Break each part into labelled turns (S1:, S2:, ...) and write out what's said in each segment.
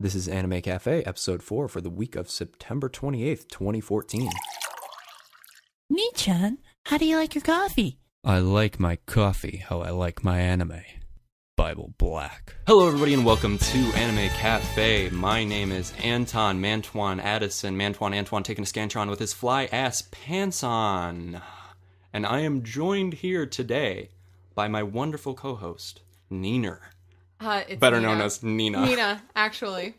S1: This is Anime Cafe, episode 4 for the week of September 28th, 2014.
S2: Nii-chan, how do you like your coffee?
S1: I like my coffee how I like my anime. Bible Black. Hello everybody and welcome to Anime Cafe. My name is Anton Mantuan Addison, Antoine taking a Scantron with his fly-ass pants on. And I am joined here today by my wonderful co-host, Neener.
S3: It's
S1: better
S3: Nina.
S1: known as Nina.
S3: Nina, actually.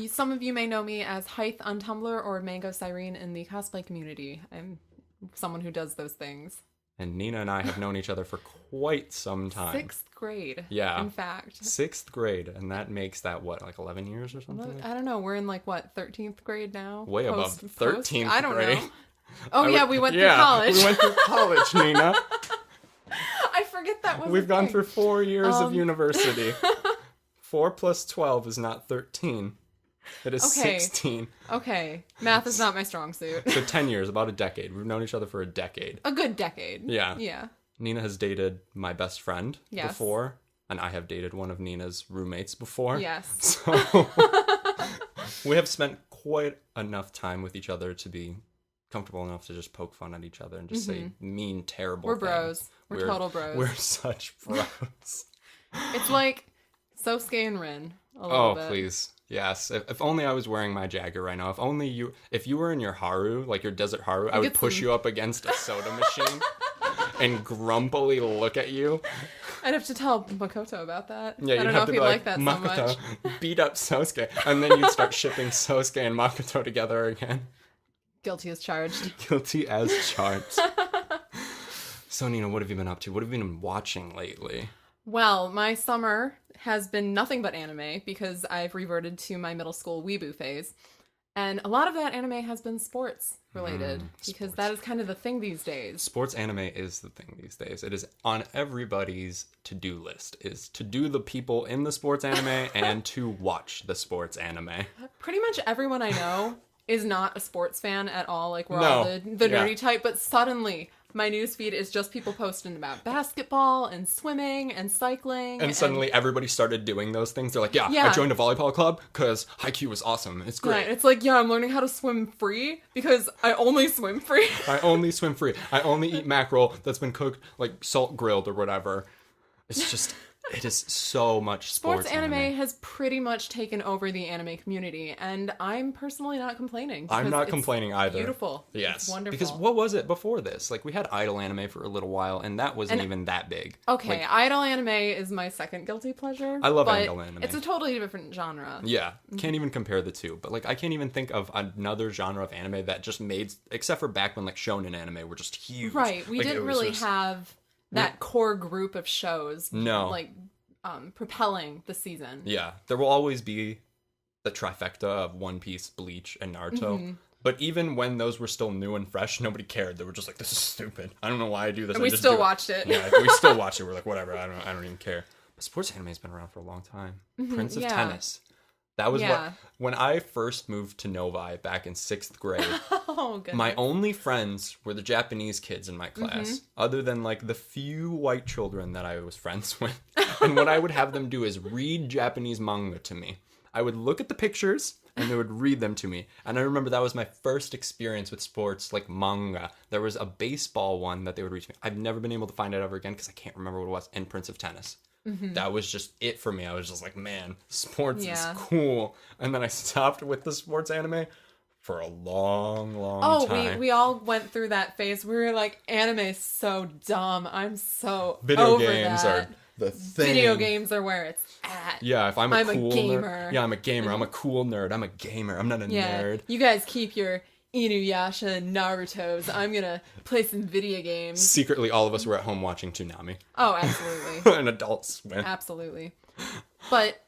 S3: Some of you may know me as Hythe on Tumblr or MangoSirene in the cosplay community. I'm someone who does those things.
S1: And Nina and I have known each other for quite some time.
S3: 6th grade.
S1: Yeah.
S3: In fact.
S1: 6th grade, and that makes that, what, like 11 years or something?
S3: I don't know. We're in 13th grade now?
S1: Way above 13th
S3: I don't
S1: grade.
S3: know. Oh, we went through college.
S1: We went through college, Nina.
S3: I forget that was
S1: We've gone
S3: thing.
S1: through 4 years of university. 4 plus 12 is not 13. It is 16.
S3: Okay. Math is not my strong suit.
S1: So 10 years, about a decade. We've known each other for a decade.
S3: A good decade.
S1: Yeah.
S3: Yeah.
S1: Nina has dated my best friend
S3: Yes.
S1: before, and I have dated one of Nina's roommates before.
S3: Yes.
S1: So we have spent quite enough time with each other to be comfortable enough to just poke fun at each other and just say mean, terrible
S3: We're
S1: things.
S3: bros. We're total bros.
S1: We're such bros.
S3: It's like Sosuke and Rin a little bit.
S1: Oh, please. Yes. If only I was wearing my Jagger right now. If you were in your Haru, like your desert Haru, I would push you up against a soda machine and grumpily look at you.
S3: I'd have to tell Makoto about that.
S1: Yeah,
S3: I don't know if he'd like that so
S1: Makoto,
S3: much.
S1: beat up Sosuke. And then you'd start shipping Sosuke and Makoto together again.
S3: Guilty as charged.
S1: Guilty as charged. So, Nina, what have you been up to? What have you been watching lately?
S3: Well, my summer has been nothing but anime because I've reverted to my middle school weeboo phase. And a lot of that anime has been sports related because that is kind of the thing these days.
S1: Sports anime is the thing these days. It is on everybody's to-do list, is to do the people in the sports anime and to watch the sports anime.
S3: Pretty much everyone I know is not a sports fan at all. Like, we're all the nerdy type, but suddenly my newsfeed is just people posting about basketball and swimming and cycling.
S1: And suddenly everybody started doing those things. They're like, yeah, I joined a volleyball club because Haikyuu was awesome. It's great.
S3: Right. It's like, I'm learning how to swim free because I only swim free.
S1: I only swim free. I only eat mackerel that's been cooked, like salt grilled or whatever. It's just... It is so much sports
S3: anime has pretty much taken over the anime community, and I'm personally not complaining.
S1: I'm not complaining either.
S3: Beautiful.
S1: Yes.
S3: It's wonderful.
S1: Because what was it before this? Like, we had idol anime for a little while, and that wasn't even that big.
S3: Okay, idol anime is my second guilty pleasure.
S1: I love idol anime.
S3: It's a totally different genre.
S1: Yeah. Can't even compare the two. But, like, I can't even think of another genre of anime that just made... Except for back when, like, shonen anime were just huge.
S3: Right. We didn't really have that core group of shows.
S1: No.
S3: Like, propelling the season.
S1: Yeah. There will always be the trifecta of One Piece, Bleach, and Naruto. But even when those were still new and fresh, nobody cared. They were just like, this is stupid. I don't know why I do this.
S3: And we still watched it.
S1: Yeah, we still watch it. We're like, whatever. I don't even care. But sports anime has been around for a long time. Prince of Tennis. That was when I first moved to Novi back in 6th grade.
S3: Oh, goodness.
S1: My only friends were the Japanese kids in my class, other than like the few white children that I was friends with. And what I would have them do is read Japanese manga to me. I would look at the pictures and they would read them to me. And I remember that was my first experience with sports, like manga. There was a baseball one that they would read to me. I've never been able to find it ever again because I can't remember what it was. And Prince of Tennis. That was just it for me. I was just like, man, sports is cool. And then I stopped with the sports anime for a long time.
S3: We all went through that phase. We were like, anime is so dumb. I'm so
S1: Video
S3: over
S1: games
S3: that.
S1: are the thing.
S3: Video games are where it's at.
S1: Yeah, if I'm a cool
S3: gamer.
S1: nerd. Yeah, I'm a gamer. I'm a cool nerd. I'm a gamer. I'm not a nerd.
S3: You guys keep your Inuyasha and Naruto's. I'm gonna play some video games.
S1: Secretly, all of us were at home watching Toonami.
S3: Oh, absolutely.
S1: An Adult Swim.
S3: Absolutely. But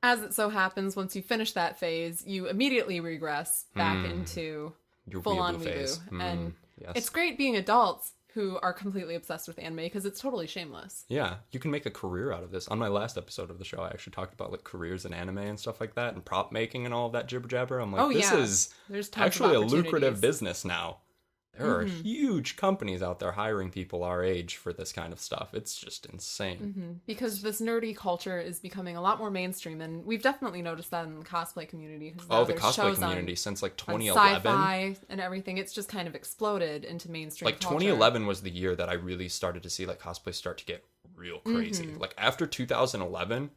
S3: as it so happens, once you finish that phase, you immediately regress back into
S1: Your
S3: full-on
S1: weeaboo phase.
S3: weeboo. And
S1: yes.
S3: it's great being adults who are completely obsessed with anime because it's totally shameless.
S1: Yeah, you can make a career out of this. On my last episode of the show, I actually talked about like careers in anime and stuff like that, and prop making and all of that jibber jabber. I'm like, this is
S3: There's tons
S1: actually
S3: of
S1: a lucrative
S3: opportunities.
S1: business now. There are huge companies out there hiring people our age for this kind of stuff. It's just insane.
S3: Because this nerdy culture is becoming a lot more mainstream, and we've definitely noticed that in the cosplay community.
S1: The cosplay community since like
S3: on
S1: 2011.
S3: Sci-fi and everything. It's just kind of exploded into mainstream
S1: Like
S3: culture.
S1: 2011 was the year that I really started to see like cosplay start to get real crazy. Like after 2011,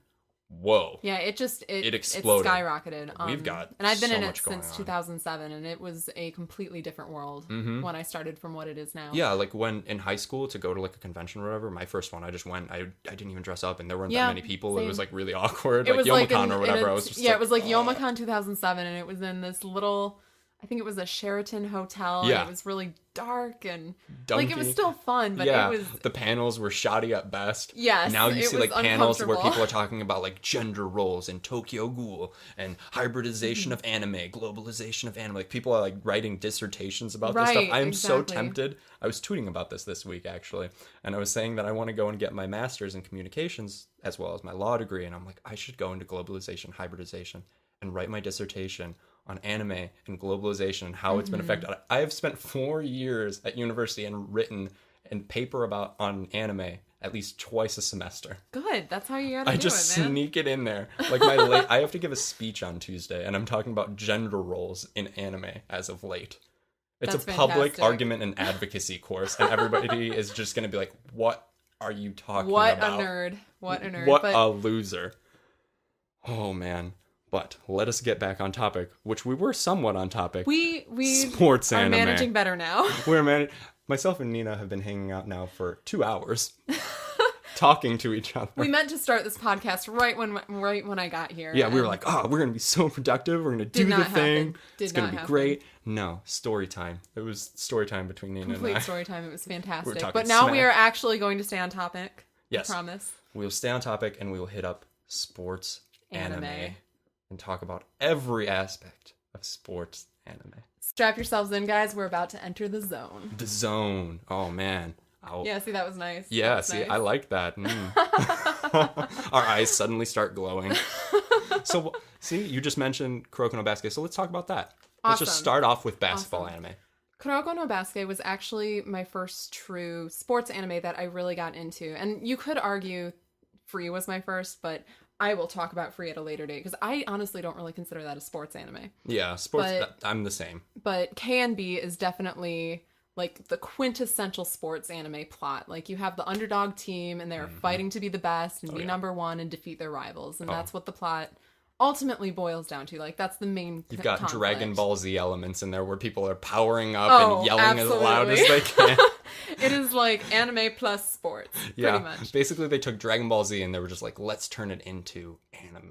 S1: whoa.
S3: Yeah, it
S1: exploded.
S3: It skyrocketed.
S1: We've got
S3: and I've been
S1: so
S3: in it
S1: much going
S3: since
S1: on.
S3: 2007, and it was a completely different world when I started from what it is now.
S1: Yeah, like when in high school to go to like a convention or whatever, my first one, I just went. I didn't even dress up, and there weren't that many people.
S3: Same.
S1: It was like really awkward.
S3: It
S1: Like
S3: was
S1: YomaCon or whatever. I was just
S3: it was like YomaCon 2007, and it was in this little, I think it was a Sheraton hotel.
S1: Yeah.
S3: And it was really dark and
S1: Dunky.
S3: like it was still fun, but
S1: yeah,
S3: it was.
S1: the panels were shoddy at best.
S3: Yes,
S1: Now you
S3: it
S1: see
S3: was
S1: like panels where
S3: uncomfortable.
S1: people are talking about like gender roles and Tokyo Ghoul and hybridization of anime, globalization of anime. Like people are like writing dissertations about this stuff.
S3: Right,
S1: I am so
S3: exactly.
S1: tempted. I was tweeting about this week actually, and I was saying that I want to go and get my master's in communications as well as my law degree, and I'm like, I should go into globalization, hybridization, and write my dissertation on anime and globalization and how it's been affected. I have spent 4 years at university and written a paper on anime at least twice a semester.
S3: Good. That's how you gotta
S1: I
S3: do
S1: just
S3: it, man.
S1: sneak it in there. Like I have to give a speech on Tuesday, and I'm talking about gender roles in anime as of late. It's
S3: That's
S1: a public
S3: fantastic.
S1: argument and advocacy course, and everybody is just going to be like, "What are you talking
S3: What
S1: about?
S3: a nerd. What a nerd.
S1: What
S3: but
S1: a loser." Oh man. But let us get back on topic, which we were somewhat on topic.
S3: we
S1: Sports
S3: are
S1: anime.
S3: managing better now.
S1: Myself and Nina have been hanging out now for 2 hours, talking to each other.
S3: We meant to start this podcast right when I got here.
S1: Yeah, we were
S3: and
S1: like, we're going to be so productive. We're going to do
S3: Did
S1: the
S3: not
S1: thing.
S3: happen. Did
S1: It's going
S3: not
S1: to be
S3: happen.
S1: great. No, story time. It was story time between Nina and
S3: complete
S1: I.
S3: story time. It was fantastic.
S1: talking
S3: But now we
S1: smack.
S3: are actually going to stay on topic.
S1: Yes.
S3: I promise.
S1: We will stay on topic and we will hit up sports anime
S3: Anime.
S1: and talk about every aspect of sports anime.
S3: Strap yourselves in, guys. We're about to enter the zone.
S1: The zone. Oh, man.
S3: Yeah, see, that was nice.
S1: Yeah,
S3: That was
S1: see,
S3: nice.
S1: I like that. Our eyes suddenly start glowing. So, see, you just mentioned Kuroko no Basket, so let's talk about that. Let's just
S3: Awesome.
S1: start off with basketball
S3: Awesome.
S1: anime.
S3: Kuroko no Basket was actually my first true sports anime that I really got into. And you could argue Free was my first, but I will talk about Free at a later date because I honestly don't really consider that a sports anime.
S1: Yeah, sports,
S3: But-
S1: I'm the same.
S3: But KNB is definitely like the quintessential sports anime plot. Like you have the underdog team and they're fighting to be the best and be
S1: yeah.
S3: number one and defeat their rivals. And that's what the plot ultimately boils down to. Like that's the main
S1: You've got
S3: conflict.
S1: Dragon Ball Z elements in there where people are powering up
S3: Oh,
S1: and yelling as loud as
S3: absolutely.
S1: they can.
S3: It is like anime plus sports,
S1: Yeah,
S3: pretty much.
S1: basically they took Dragon Ball Z and they were just like, let's turn it into anime.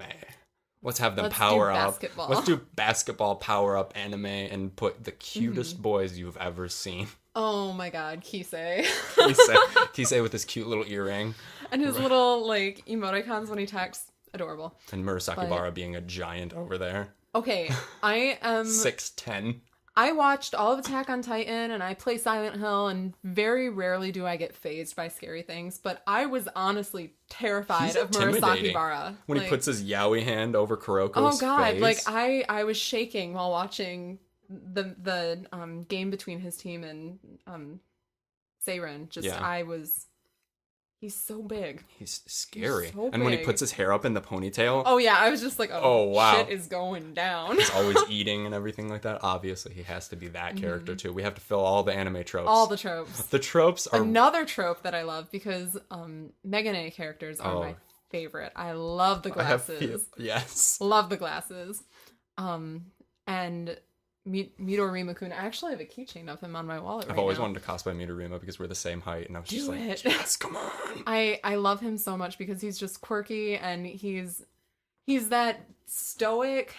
S1: Let's have them
S3: Let's do
S1: power up.
S3: basketball.
S1: Let's do basketball power up anime and put the cutest
S3: Mm-hmm.
S1: boys you've ever seen.
S3: Oh my god, Kisei.
S1: Kisei with his cute little earring,
S3: And his little like emoticons when he texts. Adorable.
S1: and Murasaki Bara being a giant over there.
S3: Okay, I am
S1: 6'10".
S3: I watched all of Attack on Titan and I play Silent Hill and very rarely do I get fazed by scary things, but I was honestly terrified
S1: He's
S3: of Murasaki
S1: intimidating.
S3: Bara.
S1: When
S3: Like,
S1: he puts his yaoi hand over Kuroko's
S3: oh god,
S1: face.
S3: like I was shaking while watching the game between his team and Seiren. Just
S1: Yeah.
S3: he's so big.
S1: He's scary.
S3: He's so
S1: and when he
S3: big.
S1: puts his hair up in the ponytail,
S3: Oh yeah, I was just like,
S1: Oh, wow.
S3: shit is going down.
S1: he's always eating and everything like that. Obviously, he has to be that character too. We have to fill all the anime tropes.
S3: Mm-hmm. All the tropes.
S1: The tropes are
S3: Another trope that I love because Megane characters are
S1: Oh.
S3: my favorite. I love the
S1: I have
S3: glasses.
S1: yes.
S3: Love the glasses. And Midori Rimakun. I actually have a keychain of him on my wallet right
S1: I've always
S3: now.
S1: wanted to cosplay Midorima because we're the same height, and I was just
S3: Do
S1: like,
S3: it.
S1: yes, come on.
S3: I love him so much because he's just quirky and he's that stoic,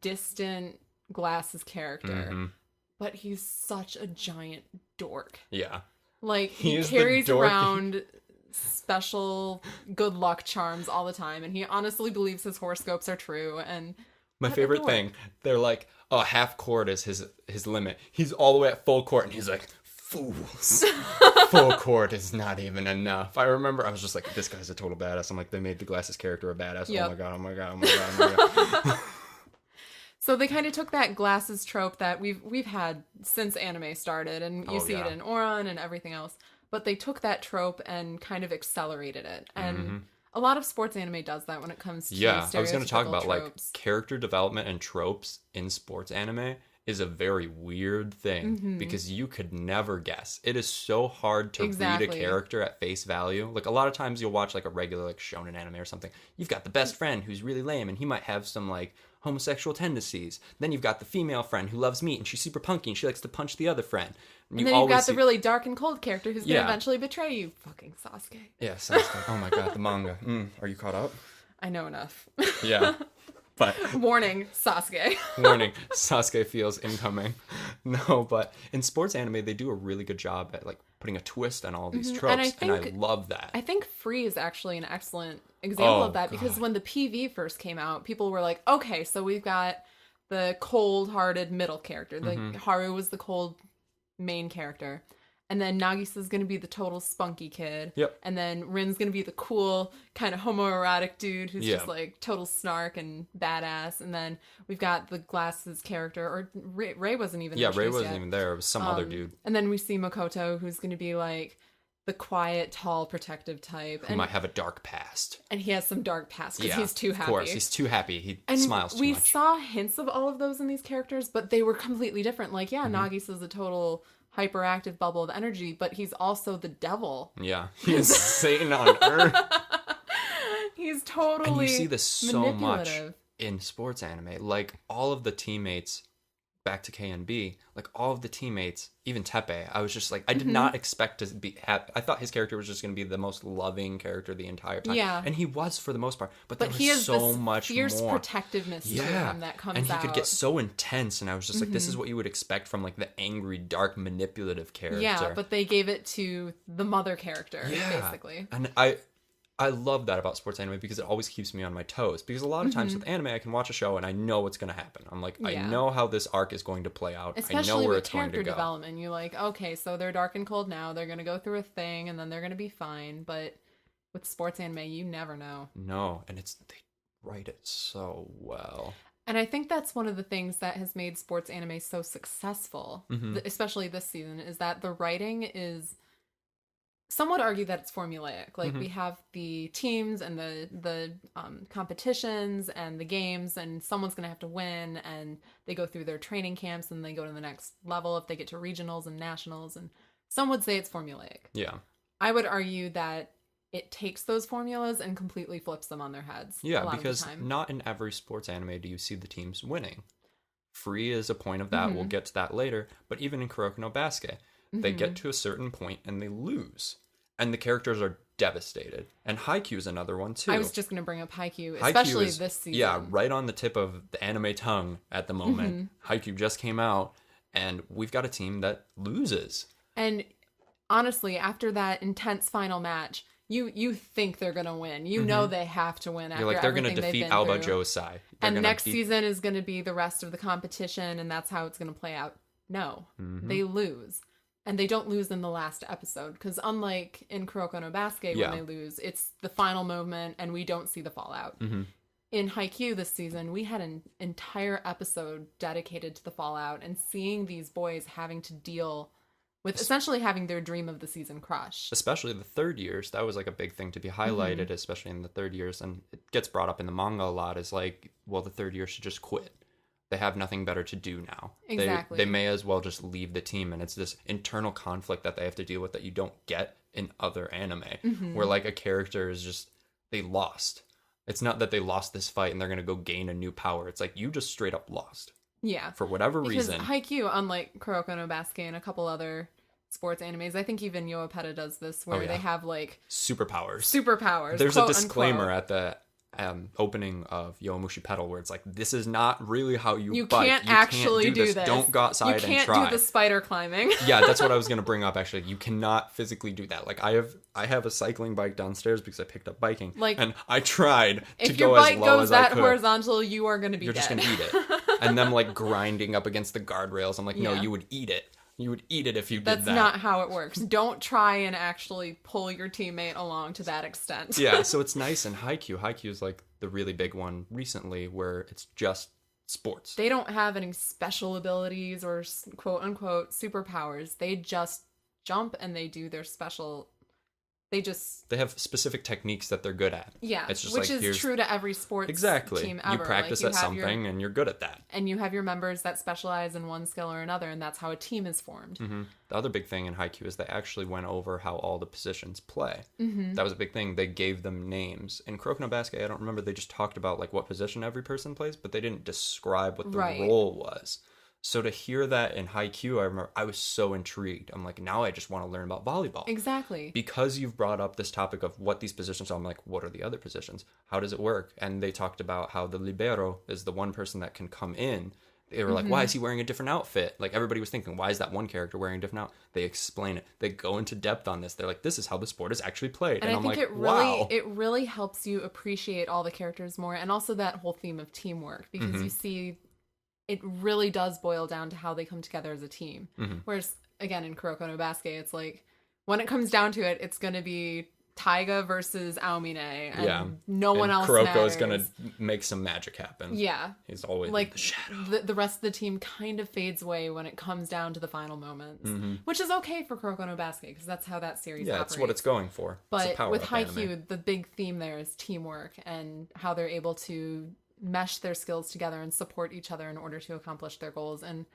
S3: distant glasses character.
S1: Mhm.
S3: But he's such a giant dork.
S1: Yeah.
S3: Like he
S1: is the
S3: carries
S1: dork-
S3: around special good luck charms all the time, and he honestly believes his horoscopes are true. And
S1: My
S3: What a
S1: favorite
S3: dork.
S1: thing, they're like, oh, half court is his limit. He's all the way at full court, and he's like, fools. Full court is not even enough. I remember I was just like, this guy's a total badass. I'm like, they made the glasses character a badass.
S3: Yep.
S1: Oh my god, oh my god, oh my god, oh my god.
S3: So they kind of took that glasses trope that we've had since anime started, and you see it in Oran and everything else. But they took that trope and kind of accelerated it. And a lot of sports anime does that when it comes to stereotypical
S1: I was going to talk about
S3: tropes.
S1: like character development and tropes in sports anime is a very weird thing because you could never guess. It is so hard to read a character at face value. Like a lot of times you'll watch like a regular like shonen anime or something. You've got the best friend who's really lame and he might have some like homosexual tendencies. Then you've got the female friend who loves meat and she's super punky and she likes to punch the other friend.
S3: And then you've got the really dark and cold character who's going to eventually betray you. Fucking Sasuke.
S1: Yeah, Sasuke. Oh my god, the manga. Are you caught up?
S3: I know enough.
S1: Yeah. But
S3: warning, Sasuke.
S1: Warning, Sasuke feels incoming. No, but in sports anime, they do a really good job at like putting a twist on all these tropes, and I love that.
S3: I think Free is actually an excellent example of that because when the PV first came out, people were like, okay, so we've got the cold-hearted middle character. Haru was the cold main character. And then Nagisa's going to be the total spunky kid.
S1: Yep.
S3: And then Rin's going to be the cool, kind of homoerotic dude who's just like total snark and badass. And then we've got the glasses character, or Ray wasn't even
S1: Ray wasn't
S3: yet.
S1: even there. It was some other dude.
S3: And then we see Makoto, who's going to be like the quiet, tall, protective type.
S1: Who might have a dark past.
S3: And he has some dark past because he's too happy.
S1: Of course, he's too happy. He smiles too much.
S3: We saw hints of all of those in these characters, but they were completely different. Like, Nagisa's a total hyperactive bubble of energy, but he's also the devil.
S1: Yeah, he's Satan on earth.
S3: He's totally
S1: and you see this so much in sports anime. Like all of the teammates, back to K and B, like all of the teammates, even Tepe, I was just like, I did not expect to be happy. I thought his character was just going to be the most loving character the entire time.
S3: Yeah.
S1: And he was for the most part. But there was
S3: he has
S1: so
S3: this
S1: much
S3: fierce
S1: more.
S3: Protectiveness to him that comes out.
S1: And he could get so intense. And I was just like, this is what you would expect from like the angry, dark, manipulative character.
S3: Yeah, but they gave it to the mother character, basically.
S1: And I love that about sports anime because it always keeps me on my toes. Because a lot of times with anime, I can watch a show and I know what's going to happen. I'm like, I know how this arc is going to play out.
S3: Especially
S1: I know where
S3: with
S1: it's going to
S3: character
S1: go.
S3: development. You're like, okay, so they're dark and cold now. They're going to go through a thing and then they're going to be fine. But with sports anime, you never know.
S1: No, and they write it so well.
S3: And I think that's one of the things that has made sports anime so successful, especially this season, is that the writing is... Some would argue that it's formulaic. Like we have the teams and the competitions and the games, and someone's going to have to win, and they go through their training camps and they go to the next level if they get to regionals and nationals. And some would say it's formulaic.
S1: Yeah.
S3: I would argue that it takes those formulas and completely flips them on their heads.
S1: Yeah, because not in every sports anime do you see the teams winning. Free is a point of that. We'll get to that later. But even in Kuroko no Basket, they get to a certain point and they lose. And the characters are devastated. And Haikyuu is another one, too.
S3: I was just going to bring up Haikyuu, especially this season.
S1: Yeah, right on the tip of the anime tongue at the moment. Haikyuu just came out, and we've got a team that loses.
S3: And honestly, after that intense final match, you think they're going to win. You know they have to win after
S1: You're like, they're going to
S3: defeat
S1: defeat Alba Josai.
S3: And next season is going to be the rest of the competition, and that's how it's going to play out. No, they lose. And they don't lose in the last episode, because unlike in Kuroko no Basket, when they lose, it's the final moment, and we don't see the fallout. In Haikyuu this season, we had an entire episode dedicated to the fallout and seeing these boys having to deal with essentially having their dream of the season crushed.
S1: Especially the third years. That was like a big thing to be highlighted, especially in the third years. And it gets brought up in the manga a lot as like, well, the third year should just quit. They have nothing better to do now.
S3: Exactly.
S1: They may as well just leave the team. And it's this internal conflict that they have to deal with that you don't get in other anime. Where like a character is just, they lost. It's not that they lost this fight and they're going to go gain a new power. It's like you just straight up lost.
S3: Yeah.
S1: For whatever reason.
S3: Because Haikyuu, unlike Kuroko no Basket and a couple other sports animes, I think even Yoapeda does this, where they have like... Superpowers.
S1: There's
S3: quote,
S1: a disclaimer
S3: unquote.
S1: at the opening of Yoamushi Pedal where it's like, this is not really how you bite.
S3: You can't actually do this.
S1: Don't go outside and try.
S3: You can't do the spider climbing.
S1: Yeah, that's what I was going to bring up, actually. You cannot physically do that. Like, I have a cycling bike downstairs because I picked up biking. Like, and I tried to go as low as I could. If your bike goes that
S3: horizontal, you are going to be
S1: You're
S3: dead.
S1: just going to eat it. And them, like, grinding up against the guardrails. I'm like, no, you would eat it. You would eat it if you did that.
S3: That's not how it works. Don't try and actually pull your teammate along to that extent.
S1: Yeah, so it's nice in Haikyuu. Haikyuu is like the really big one recently where it's just sports.
S3: They don't have any special abilities or quote unquote superpowers. They just jump and they do their special. They have
S1: specific techniques that they're good at.
S3: Yeah,
S1: it's just
S3: which
S1: like,
S3: is true to every sports team ever.
S1: You practice at something and you're good at that.
S3: And you have your members that specialize in one skill or another, and that's how a team is formed.
S1: Mm-hmm. The other big thing in Haikyuu is they actually went over how all the positions play. Mm-hmm. That was a big thing. They gave them names. In Kuroko no Basket, I don't remember, they just talked about like what position every person plays, but they didn't describe what the role was. So to hear that in Haikyuu, I remember I was so intrigued. I'm like, now I just want to learn about volleyball.
S3: Exactly.
S1: Because you've brought up this topic of what these positions are, I'm like, what are the other positions? How does it work? And they talked about how the libero is the one person that can come in. They were like, why is he wearing a different outfit? Like, everybody was thinking, why is that one character wearing a different outfit? They explain it. They go into depth on this. They're like, this is how the sport is actually played.
S3: And
S1: I'm like,
S3: wow. It really helps you appreciate all the characters more, and also that whole theme of teamwork, because you see... It really does boil down to how they come together as a team. Mm-hmm. Whereas, again, in Kuroko no Basket, it's like, when it comes down to it, it's going to be Taiga versus Aomine, and no one else
S1: Kuroko
S3: matters.
S1: is going to make some magic happen.
S3: Yeah.
S1: He's always
S3: like,
S1: in the shadow.
S3: The rest of the team kind of fades away when it comes down to the final moments. Mm-hmm. Which is okay for Kuroko no Basket, because that's how that series operates.
S1: Yeah, it's what it's going for.
S3: But with Haikyuu, the big theme there is teamwork, and how they're able to mesh their skills together and support each other in order to accomplish their goals. And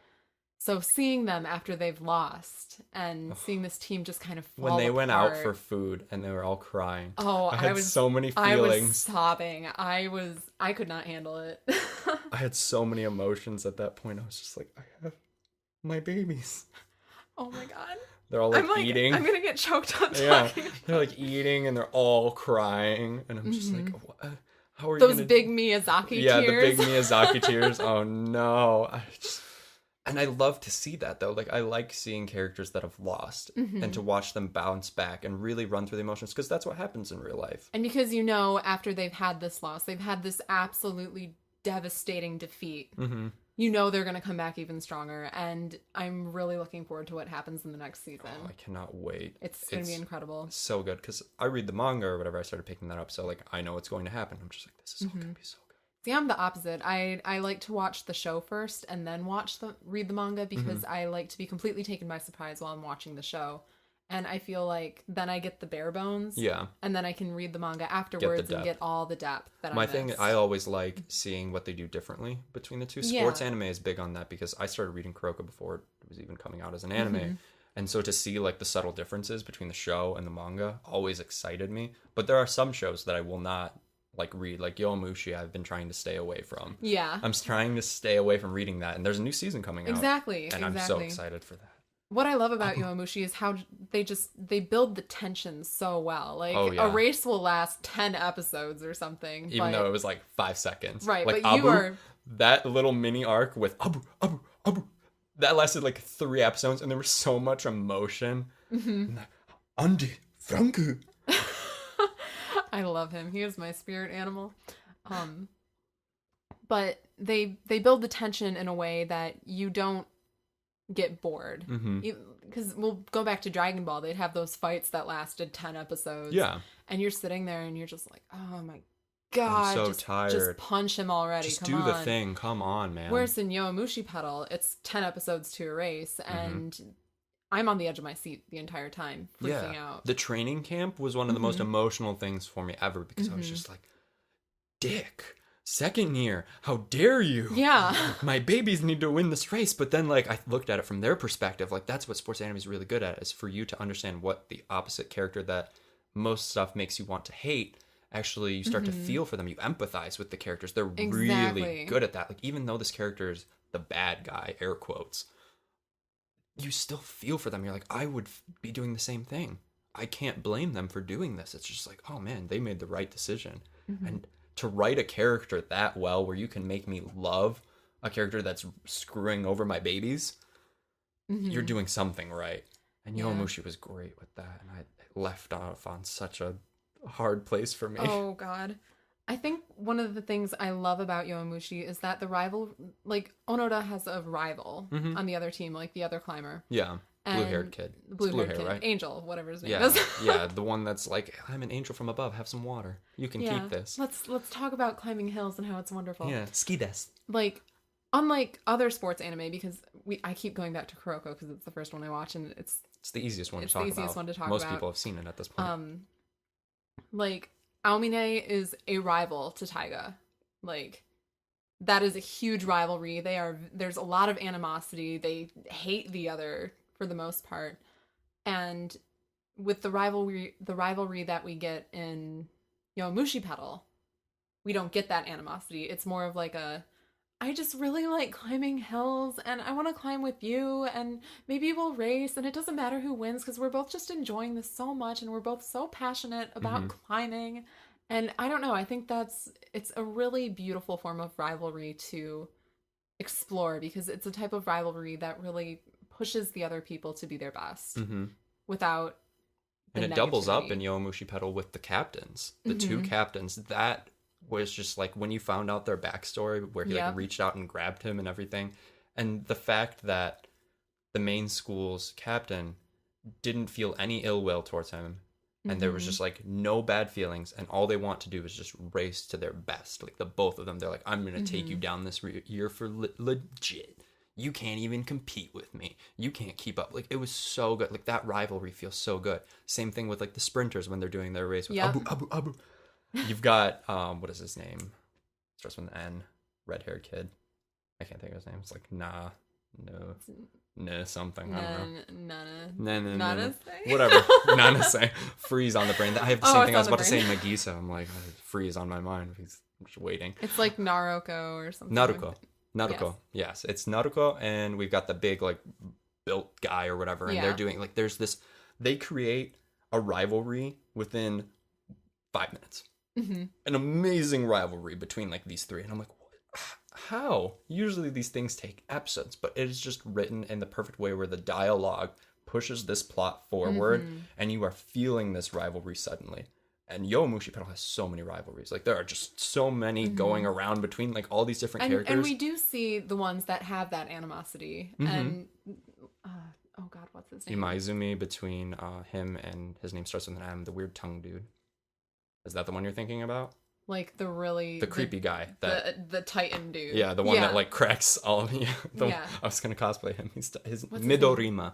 S3: so seeing them after they've lost and seeing this team just kind of fall
S1: when they
S3: apart.
S1: Went out for food and they were all crying.
S3: Oh,
S1: I had so many feelings.
S3: I was sobbing. I could not handle it.
S1: I had so many emotions at that point. I was just like, I have my babies.
S3: Oh my god.
S1: They're all like eating.
S3: I'm gonna get choked on talking.
S1: They're like eating and they're all crying, and I'm just like, what? How are
S3: those big Miyazaki tears?
S1: Yeah, the big Miyazaki tears. Oh no. And I love to see that though. Like, I like seeing characters that have lost and to watch them bounce back and really run through the emotions, because that's what happens in real life.
S3: And because after they've had this loss, they've had this absolutely devastating defeat. Mm-hmm. They're going to come back even stronger, and I'm really looking forward to what happens in the next season.
S1: Oh, I cannot wait.
S3: It's going to be incredible.
S1: So good, because I read the manga or whatever. I started picking that up, so like I know what's going to happen. I'm just like, this is all going to be so good.
S3: See, I'm the opposite. I like to watch the show first and then read the manga, because I like to be completely taken by surprise while I'm watching the show. And I feel like then I get the bare bones.
S1: Yeah.
S3: And then I can read the manga afterwards and get all the depth that I missed.
S1: I always like seeing what they do differently between the two. Sports anime is big on that, because I started reading Kuroko before it was even coming out as an anime. Mm-hmm. And so to see like the subtle differences between the show and the manga always excited me. But there are some shows that I will not like read, like Yowamushi I've been trying to stay away from.
S3: Yeah. I'm
S1: trying to stay away from reading that. And there's a new season coming out.
S3: Exactly.
S1: And I'm so excited for that.
S3: What I love about Yowamushi is how they build the tension so well. Like, a race will last 10 episodes or something.
S1: Even though it was like 5 seconds.
S3: Right,
S1: like
S3: but
S1: Abu, that little mini arc with Abu, that lasted like 3 episodes, and there was so much emotion. Mm-hmm. Andy, Franku.
S3: I love him. He is my spirit animal. But they build the tension in a way that you don't get bored, because we'll go back to Dragon Ball. They'd have those fights that lasted 10 episodes, and you're sitting there and you're just like, oh my god,
S1: I'm so tired.
S3: Just punch him already.
S1: Just do the thing. Come on, man.
S3: Whereas in Yowamushi Pedal, it's 10 episodes to a race, and I'm on the edge of my seat the entire time, freaking out.
S1: The training camp was one of the most emotional things for me ever, because I was just like, Dick, second year, how dare you?
S3: Yeah.
S1: My babies need to win this race. But then, like, I looked at it from their perspective. Like, that's what sports anime is really good at, is for you to understand what the opposite character that most stuff makes you want to hate, actually, you start to feel for them. You empathize with the characters. They're really good at that. Like, even though this character is the bad guy, air quotes, you still feel for them. You're like, I would be doing the same thing. I can't blame them for doing this. It's just like, oh man, they made the right decision. And to write a character that well, where you can make me love a character that's screwing over my babies, you're doing something right. And Yowamushi was great with that. And I left off on such a hard place for me.
S3: Oh god. I think one of the things I love about Yowamushi is that the rival, like, Onoda has a rival on the other team, like the other climber.
S1: Yeah. Blue-haired kid.
S3: Blue-haired kid.
S1: Right?
S3: Angel, whatever his name is.
S1: Yeah, the one that's like, I'm an angel from above, have some water. You can keep this.
S3: Let's talk about climbing hills and how it's wonderful.
S1: Yeah, ski desk.
S3: Like, unlike other sports anime, because I keep going back to Kuroko because it's the first one I watch, and it's
S1: the easiest one to
S3: it's
S1: talk
S3: the
S1: about.
S3: easiest one to talk
S1: Most
S3: about.
S1: people have seen it at this point.
S3: Like Aomine is a rival to Taiga. Like that is a huge rivalry. There's a lot of animosity. They hate the other for the most part. And with the rivalry that we get in Yowamushi Pedal, we don't get that animosity. It's more of like I just really like climbing hills and I want to climb with you and maybe we'll race and it doesn't matter who wins because we're both just enjoying this so much and we're both so passionate about climbing. And I don't know, I think it's a really beautiful form of rivalry to explore because it's a type of rivalry that really pushes the other people to be their best without the
S1: and it doubles up
S3: negativity.
S1: in Yowamushi Pedal with the captains. The two captains, that was just like when you found out their backstory where he like reached out and grabbed him and everything. And the fact that the main school's captain didn't feel any ill will towards him. And there was just like no bad feelings. And all they want to do is just race to their best. Like the both of them, they're like, I'm going to take you down this year for legit. You can't even compete with me. You can't keep up. Like it was so good. Like that rivalry feels so good. Same thing with like the sprinters when they're doing their race with Abu. You've got, what is his name? Starts with an N. Red-haired kid. I can't think of his name. It's like, something. I don't know.
S3: Nana.
S1: Whatever. Nanase. Freeze on the brain. I have the same thing I was
S3: on
S1: about
S3: the
S1: to say in
S3: brain.
S1: Nagisa. I'm like, freeze on my mind. I'm just waiting.
S3: It's like Naruto or something.
S1: Naruto. Yes. It's Naruto, and we've got the big, like, built guy or whatever, and they're doing, like, there's this, they create a rivalry within 5 minutes. An amazing rivalry between like these three, and I'm like, what? How? Usually these things take episodes, but it is just written in the perfect way where the dialogue pushes this plot forward, and you are feeling this rivalry suddenly. And Yowamushi Pedal has so many rivalries. Like there are just so many going around between like all these different characters.
S3: And we do see the ones that have that animosity. And oh god, what's his name?
S1: Imaizumi, between him and his name starts with an M, the weird tongue dude. Is that the one you're thinking about?
S3: Like the
S1: creepy guy, that
S3: the Titan dude.
S1: Yeah, the one that like cracks all of you. I was gonna cosplay him. His Midorima.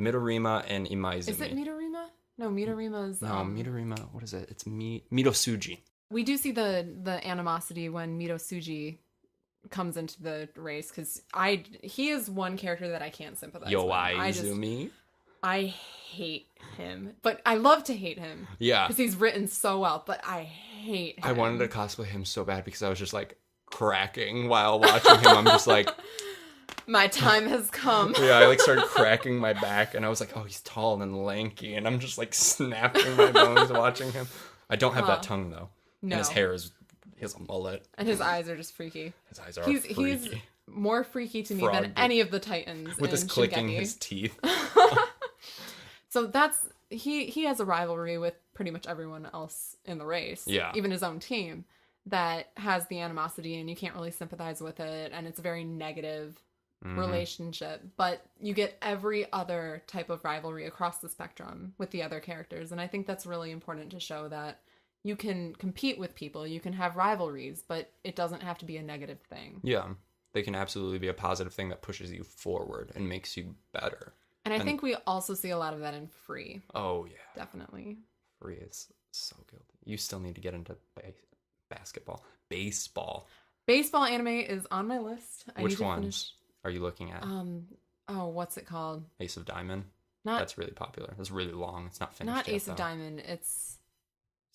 S1: Midorima and Imaizumi.
S3: Is it Midorima? No, Midorima's
S1: Midorima, what is it? It's Midosuji.
S3: We do see the animosity when Midosuji comes into the race because he is one character that I can't sympathize with.
S1: Yowaizumi.
S3: I hate him, but I love to hate him.
S1: Yeah.
S3: Because he's written so well, but I hate him.
S1: I wanted to cosplay him so bad because I was just like cracking while watching him. I'm just like,
S3: my time has come.
S1: Yeah, I like started cracking my back and I was like, oh, he's tall and lanky. And I'm just like snapping my bones watching him. I don't have that tongue though. No. And his hair he has a mullet.
S3: And his eyes are just freaky.
S1: His eyes are freaky.
S3: He's more freaky to me than any of the Titans.
S1: With his clicking his teeth.
S3: So he has a rivalry with pretty much everyone else in the race.
S1: Yeah.
S3: Even his own team that has the animosity and you can't really sympathize with it. And it's a very negative relationship. But you get every other type of rivalry across the spectrum with the other characters. And I think that's really important to show that you can compete with people. You can have rivalries, but it doesn't have to be a negative thing.
S1: Yeah. They can absolutely be a positive thing that pushes you forward and makes you better.
S3: And I think we also see a lot of that in Free.
S1: Oh, yeah.
S3: Definitely.
S1: Free is so guilty. You still need to get into basketball. Baseball.
S3: Baseball anime is on my list.
S1: Which ones are you looking at?
S3: What's it called?
S1: Ace of Diamond? That's really popular. It's really long. It's not finished
S3: Not
S1: yet,
S3: Ace of Diamond. Is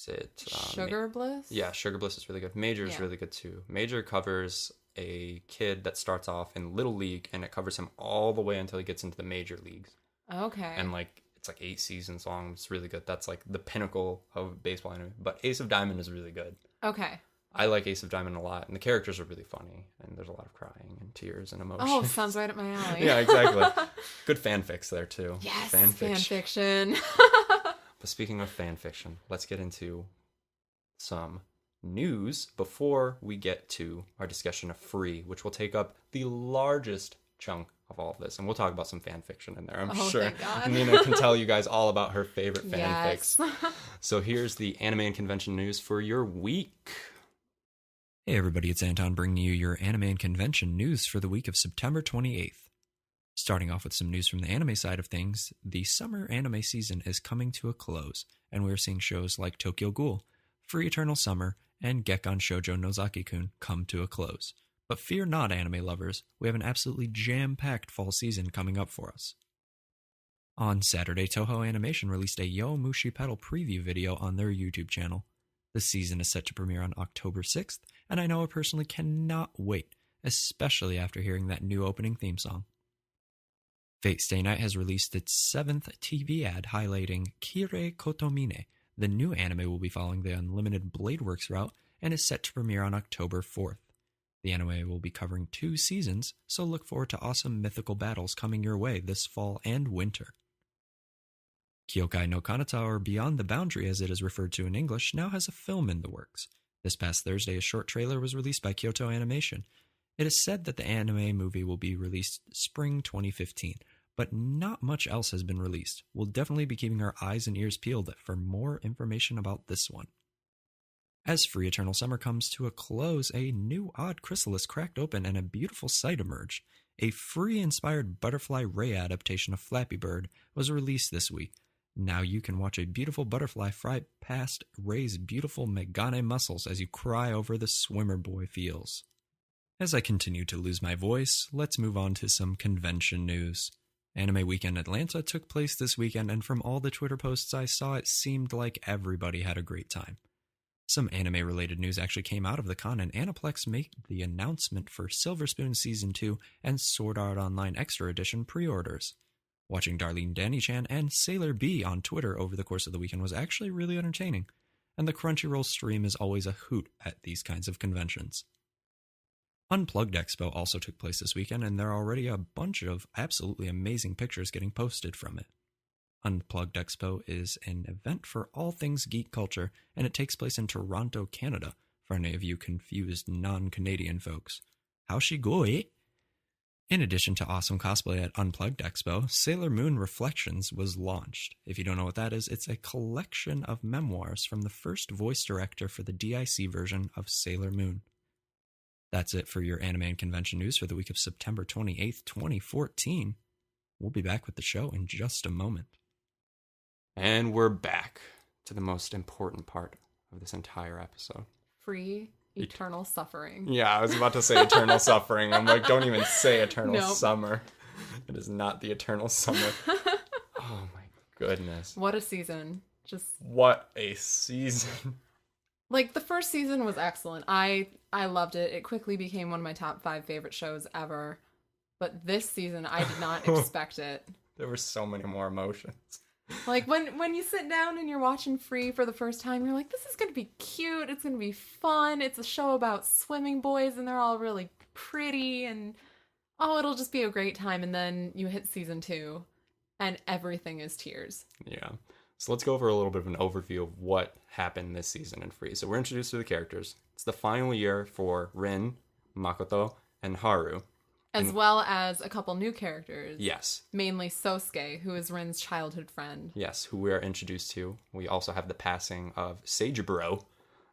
S1: it
S3: Sugar Bliss?
S1: Yeah, Sugar Bliss is really good. Major is really good too. Major covers a kid that starts off in Little League, and it covers him all the way until he gets into the major leagues.
S3: Okay.
S1: And like it's like 8 seasons long. It's really good. That's like the pinnacle of baseball anime. But Ace of Diamond is really good.
S3: Okay.
S1: I like Ace of Diamond a lot, and the characters are really funny, and there's a lot of crying and tears and emotion.
S3: Oh, sounds right up my alley.
S1: Yeah, exactly. Good fanfics there too.
S3: Yes,
S1: fanfiction.
S3: fanfiction.
S1: But speaking of fanfiction, let's get into some news before we get to our discussion of Free, which will take up the largest chunk of all of this. And we'll talk about some fan fiction in there, I'm sure.
S3: Thank God.
S1: Nina can tell you guys all about her favorite fanfics.
S3: Yes.
S1: So here's the anime and convention news for your week.
S4: Hey everybody, it's Anton bringing you your anime and convention news for the week of September 28th. Starting off with some news from the anime side of things, the summer anime season is coming to a close, and we're seeing shows like Tokyo Ghoul, Free Eternal Summer, and Gekkan Shoujo Nozaki-kun come to a close. But fear not, anime lovers, we have an absolutely jam-packed fall season coming up for us. On Saturday, Toho Animation released a Yo Mushi Pedal preview video on their YouTube channel. The season is set to premiere on October 6th, and I know I personally cannot wait, especially after hearing that new opening theme song. Fate Stay Night has released its 7th TV ad highlighting Kirei Kotomine. The new anime will be following the Unlimited Bladeworks route and is set to premiere on October 4th. The anime will be covering 2 seasons, so look forward to awesome mythical battles coming your way this fall and winter. Kyokai no Kanata, or Beyond the Boundary as it is referred to in English, now has a film in the works. This past Thursday, a short trailer was released by Kyoto Animation. It is said that the anime movie will be released spring 2015, but not much else has been released. We'll definitely be keeping our eyes and ears peeled for more information about this one. As Free Eternal Summer comes to a close, a new odd chrysalis cracked open and a beautiful sight emerged. A free-inspired Butterfly Ray adaptation of Flappy Bird was released this week. Now you can watch a beautiful butterfly fly past Ray's beautiful Megane muscles as you cry over the swimmer boy feels. As I continue to lose my voice, let's move on to some convention news. Anime Weekend Atlanta took place this weekend, and from all the Twitter posts I saw, it seemed like everybody had a great time. Some anime-related news actually came out of the con, and Aniplex made the announcement for Silver Spoon Season 2 and Sword Art Online Extra Edition pre-orders. Watching Darlene Danny-chan and Sailor B on Twitter over the course of the weekend was actually really entertaining, and the Crunchyroll stream is always a hoot at these kinds of conventions. Unplugged Expo also took place this weekend, and there are already a bunch of absolutely amazing pictures getting posted from it. Unplugged Expo is an event for all things geek culture, and it takes place in Toronto, Canada, for any of you confused non-Canadian folks. How's she go, eh? In addition to awesome cosplay at Unplugged Expo, Sailor Moon Reflections was launched. If you don't know what that is, it's a collection of memoirs from the first voice director for the DIC version of Sailor Moon. That's it for your anime and convention news for the week of September 28th, 2014. We'll be back with the show in just a moment.
S1: And we're back to the most important part of this entire episode.
S3: Free eternal suffering.
S1: Yeah, I was about to say eternal suffering. I'm like, don't even say eternal
S3: Nope.
S1: summer. It is not the eternal summer. Oh my goodness.
S3: What a season. Just
S1: What a season.
S3: like the first season was excellent. I loved it. It quickly became one of my top 5 favorite shows ever. But this season I did not expect it.
S1: There were so many more emotions.
S3: Like when you sit down and you're watching Free for the first time, you're like, this is gonna be cute, it's gonna be fun, it's a show about swimming boys and they're all really pretty and oh, it'll just be a great time. And then you hit season 2 and everything is tears.
S1: Yeah. So let's go over a little bit of an overview of what happened this season in Free. So we're introduced to the characters. It's the final year for Rin, Makoto, and Haru.
S3: As well as a couple new characters.
S1: Yes.
S3: Mainly Sosuke, who is Rin's childhood friend.
S1: Yes, who we are introduced to. We also have the passing of Sagebro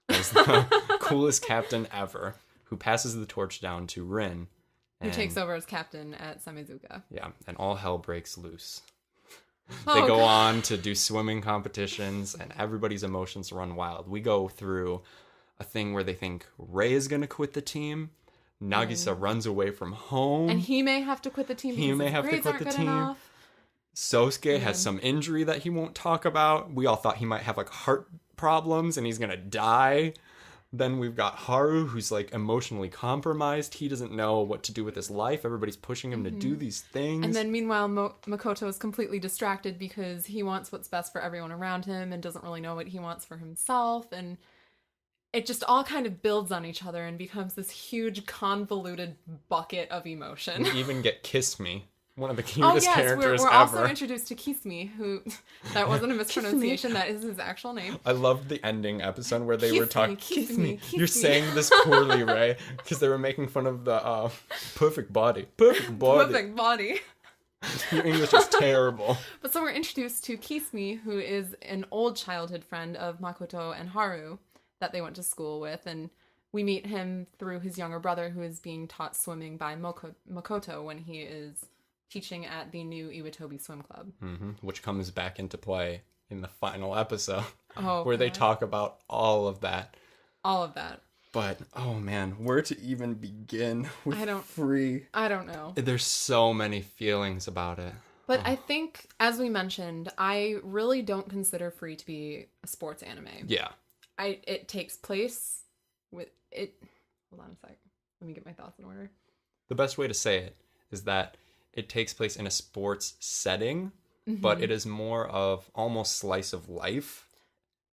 S1: as the coolest captain ever, who passes the torch down to Rin.
S3: Who takes over as captain at Samizuka.
S1: Yeah, and all hell breaks loose.
S3: Oh,
S1: They go
S3: God.
S1: on to do swimming competitions, and everybody's emotions run wild. We go through a thing where they think Rei is going to quit the team. Nagisa runs away from home.
S3: And he may have to quit the team because his grades aren't good enough.
S1: Sosuke has some injury that he won't talk about. We all thought he might have like heart problems and he's going to die. Then we've got Haru, who's like emotionally compromised. He doesn't know what to do with his life. Everybody's pushing him to do these things.
S3: And then meanwhile, Makoto is completely distracted because he wants what's best for everyone around him and doesn't really know what he wants for himself. And it just all kind of builds on each other and becomes this huge convoluted bucket of emotion.
S1: We even get Kiss Me, one of the
S3: Oh
S1: cutest
S3: yes,
S1: characters
S3: we're
S1: ever.
S3: also introduced to Kisame, who that wasn't a mispronunciation. That is his actual name.
S1: I loved the ending episode where they were talking.
S3: Kiss me.
S1: You're saying this poorly, Ray, because they were making fun of the perfect body. Perfect body.
S3: Perfect body.
S1: Your English is terrible.
S3: But so we're introduced to Kisame, who is an old childhood friend of Makoto and Haru that they went to school with, and we meet him through his younger brother, who is being taught swimming by Makoto when he is teaching at the new Iwatobi Swim Club.
S1: Which comes back into play in the final episode,
S3: Oh,
S1: where they talk about all of that.
S3: All of that.
S1: But, oh man, where to even begin with Free?
S3: I don't know.
S1: There's so many feelings about it.
S3: But I think, as we mentioned, I really don't consider Free to be a sports anime.
S1: Yeah.
S3: It takes place with it. Hold on a sec. Let me get my thoughts in order.
S1: The best way to say it is that it takes place in a sports setting, but it is more of almost slice of life.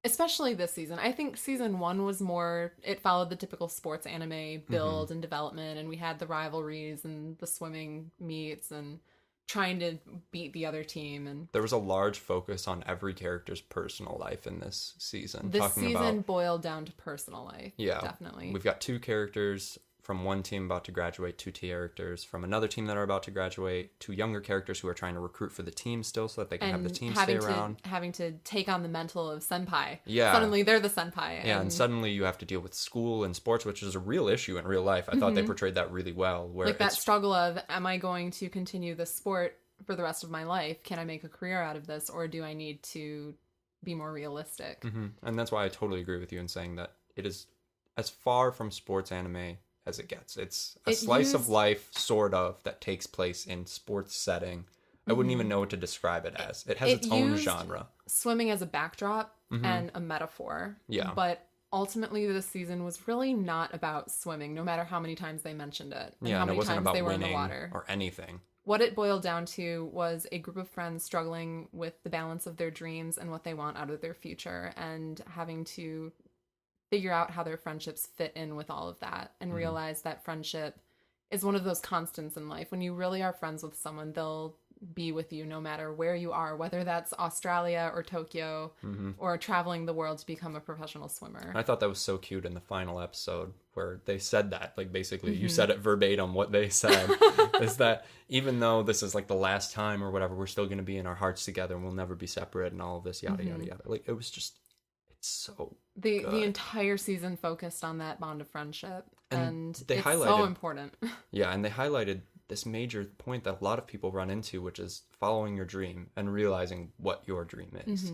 S3: Especially this season. I think season 1 was more, it followed the typical sports anime build and development, and we had the rivalries and the swimming meets and trying to beat the other team. And
S1: there was a large focus on every character's personal life in this season.
S3: This season boiled down to personal life. Yeah. Definitely.
S1: We've got 2 characters from one team about to graduate, 2 characters from another team that are about to graduate, 2 younger characters who are trying to recruit for the team still so that they can have the team stay around.
S3: Having to take on the mantle of senpai.
S1: Yeah.
S3: Suddenly they're the senpai.
S1: And suddenly you have to deal with school and sports, which is a real issue in real life. I thought they portrayed that really well. Where
S3: like that struggle of, am I going to continue this sport for the rest of my life? Can I make a career out of this? Or do I need to be more realistic?
S1: And that's why I totally agree with you in saying that it is as far from sports anime as it gets. It's a slice of life, sort of, that takes place in sports setting. I wouldn't even know what to describe it as. It has its own genre.
S3: Swimming as a backdrop and a metaphor.
S1: Yeah.
S3: But ultimately, this season was really not about swimming, no matter how many times they mentioned it. And
S1: Yeah,
S3: how
S1: and it
S3: many
S1: wasn't
S3: times
S1: about
S3: they were in the
S1: winning
S3: water.
S1: or anything.
S3: What it boiled down to was a group of friends struggling with the balance of their dreams and what they want out of their future, and having to figure out how their friendships fit in with all of that, and realize that friendship is one of those constants in life. When you really are friends with someone, they'll be with you no matter where you are, whether that's Australia or Tokyo or traveling the world to become a professional swimmer.
S1: I thought that was so cute in the final episode where they said that, like, basically you said it verbatim what they said is that even though this is like the last time or whatever, we're still going to be in our hearts together and we'll never be separate and all of this yada yada yada. Like, it was just, it's so
S3: the entire season focused on that bond of friendship, and
S1: they
S3: it's
S1: highlighted,
S3: so important.
S1: Yeah, and they highlighted this major point that a lot of people run into, which is following your dream and realizing what your dream is.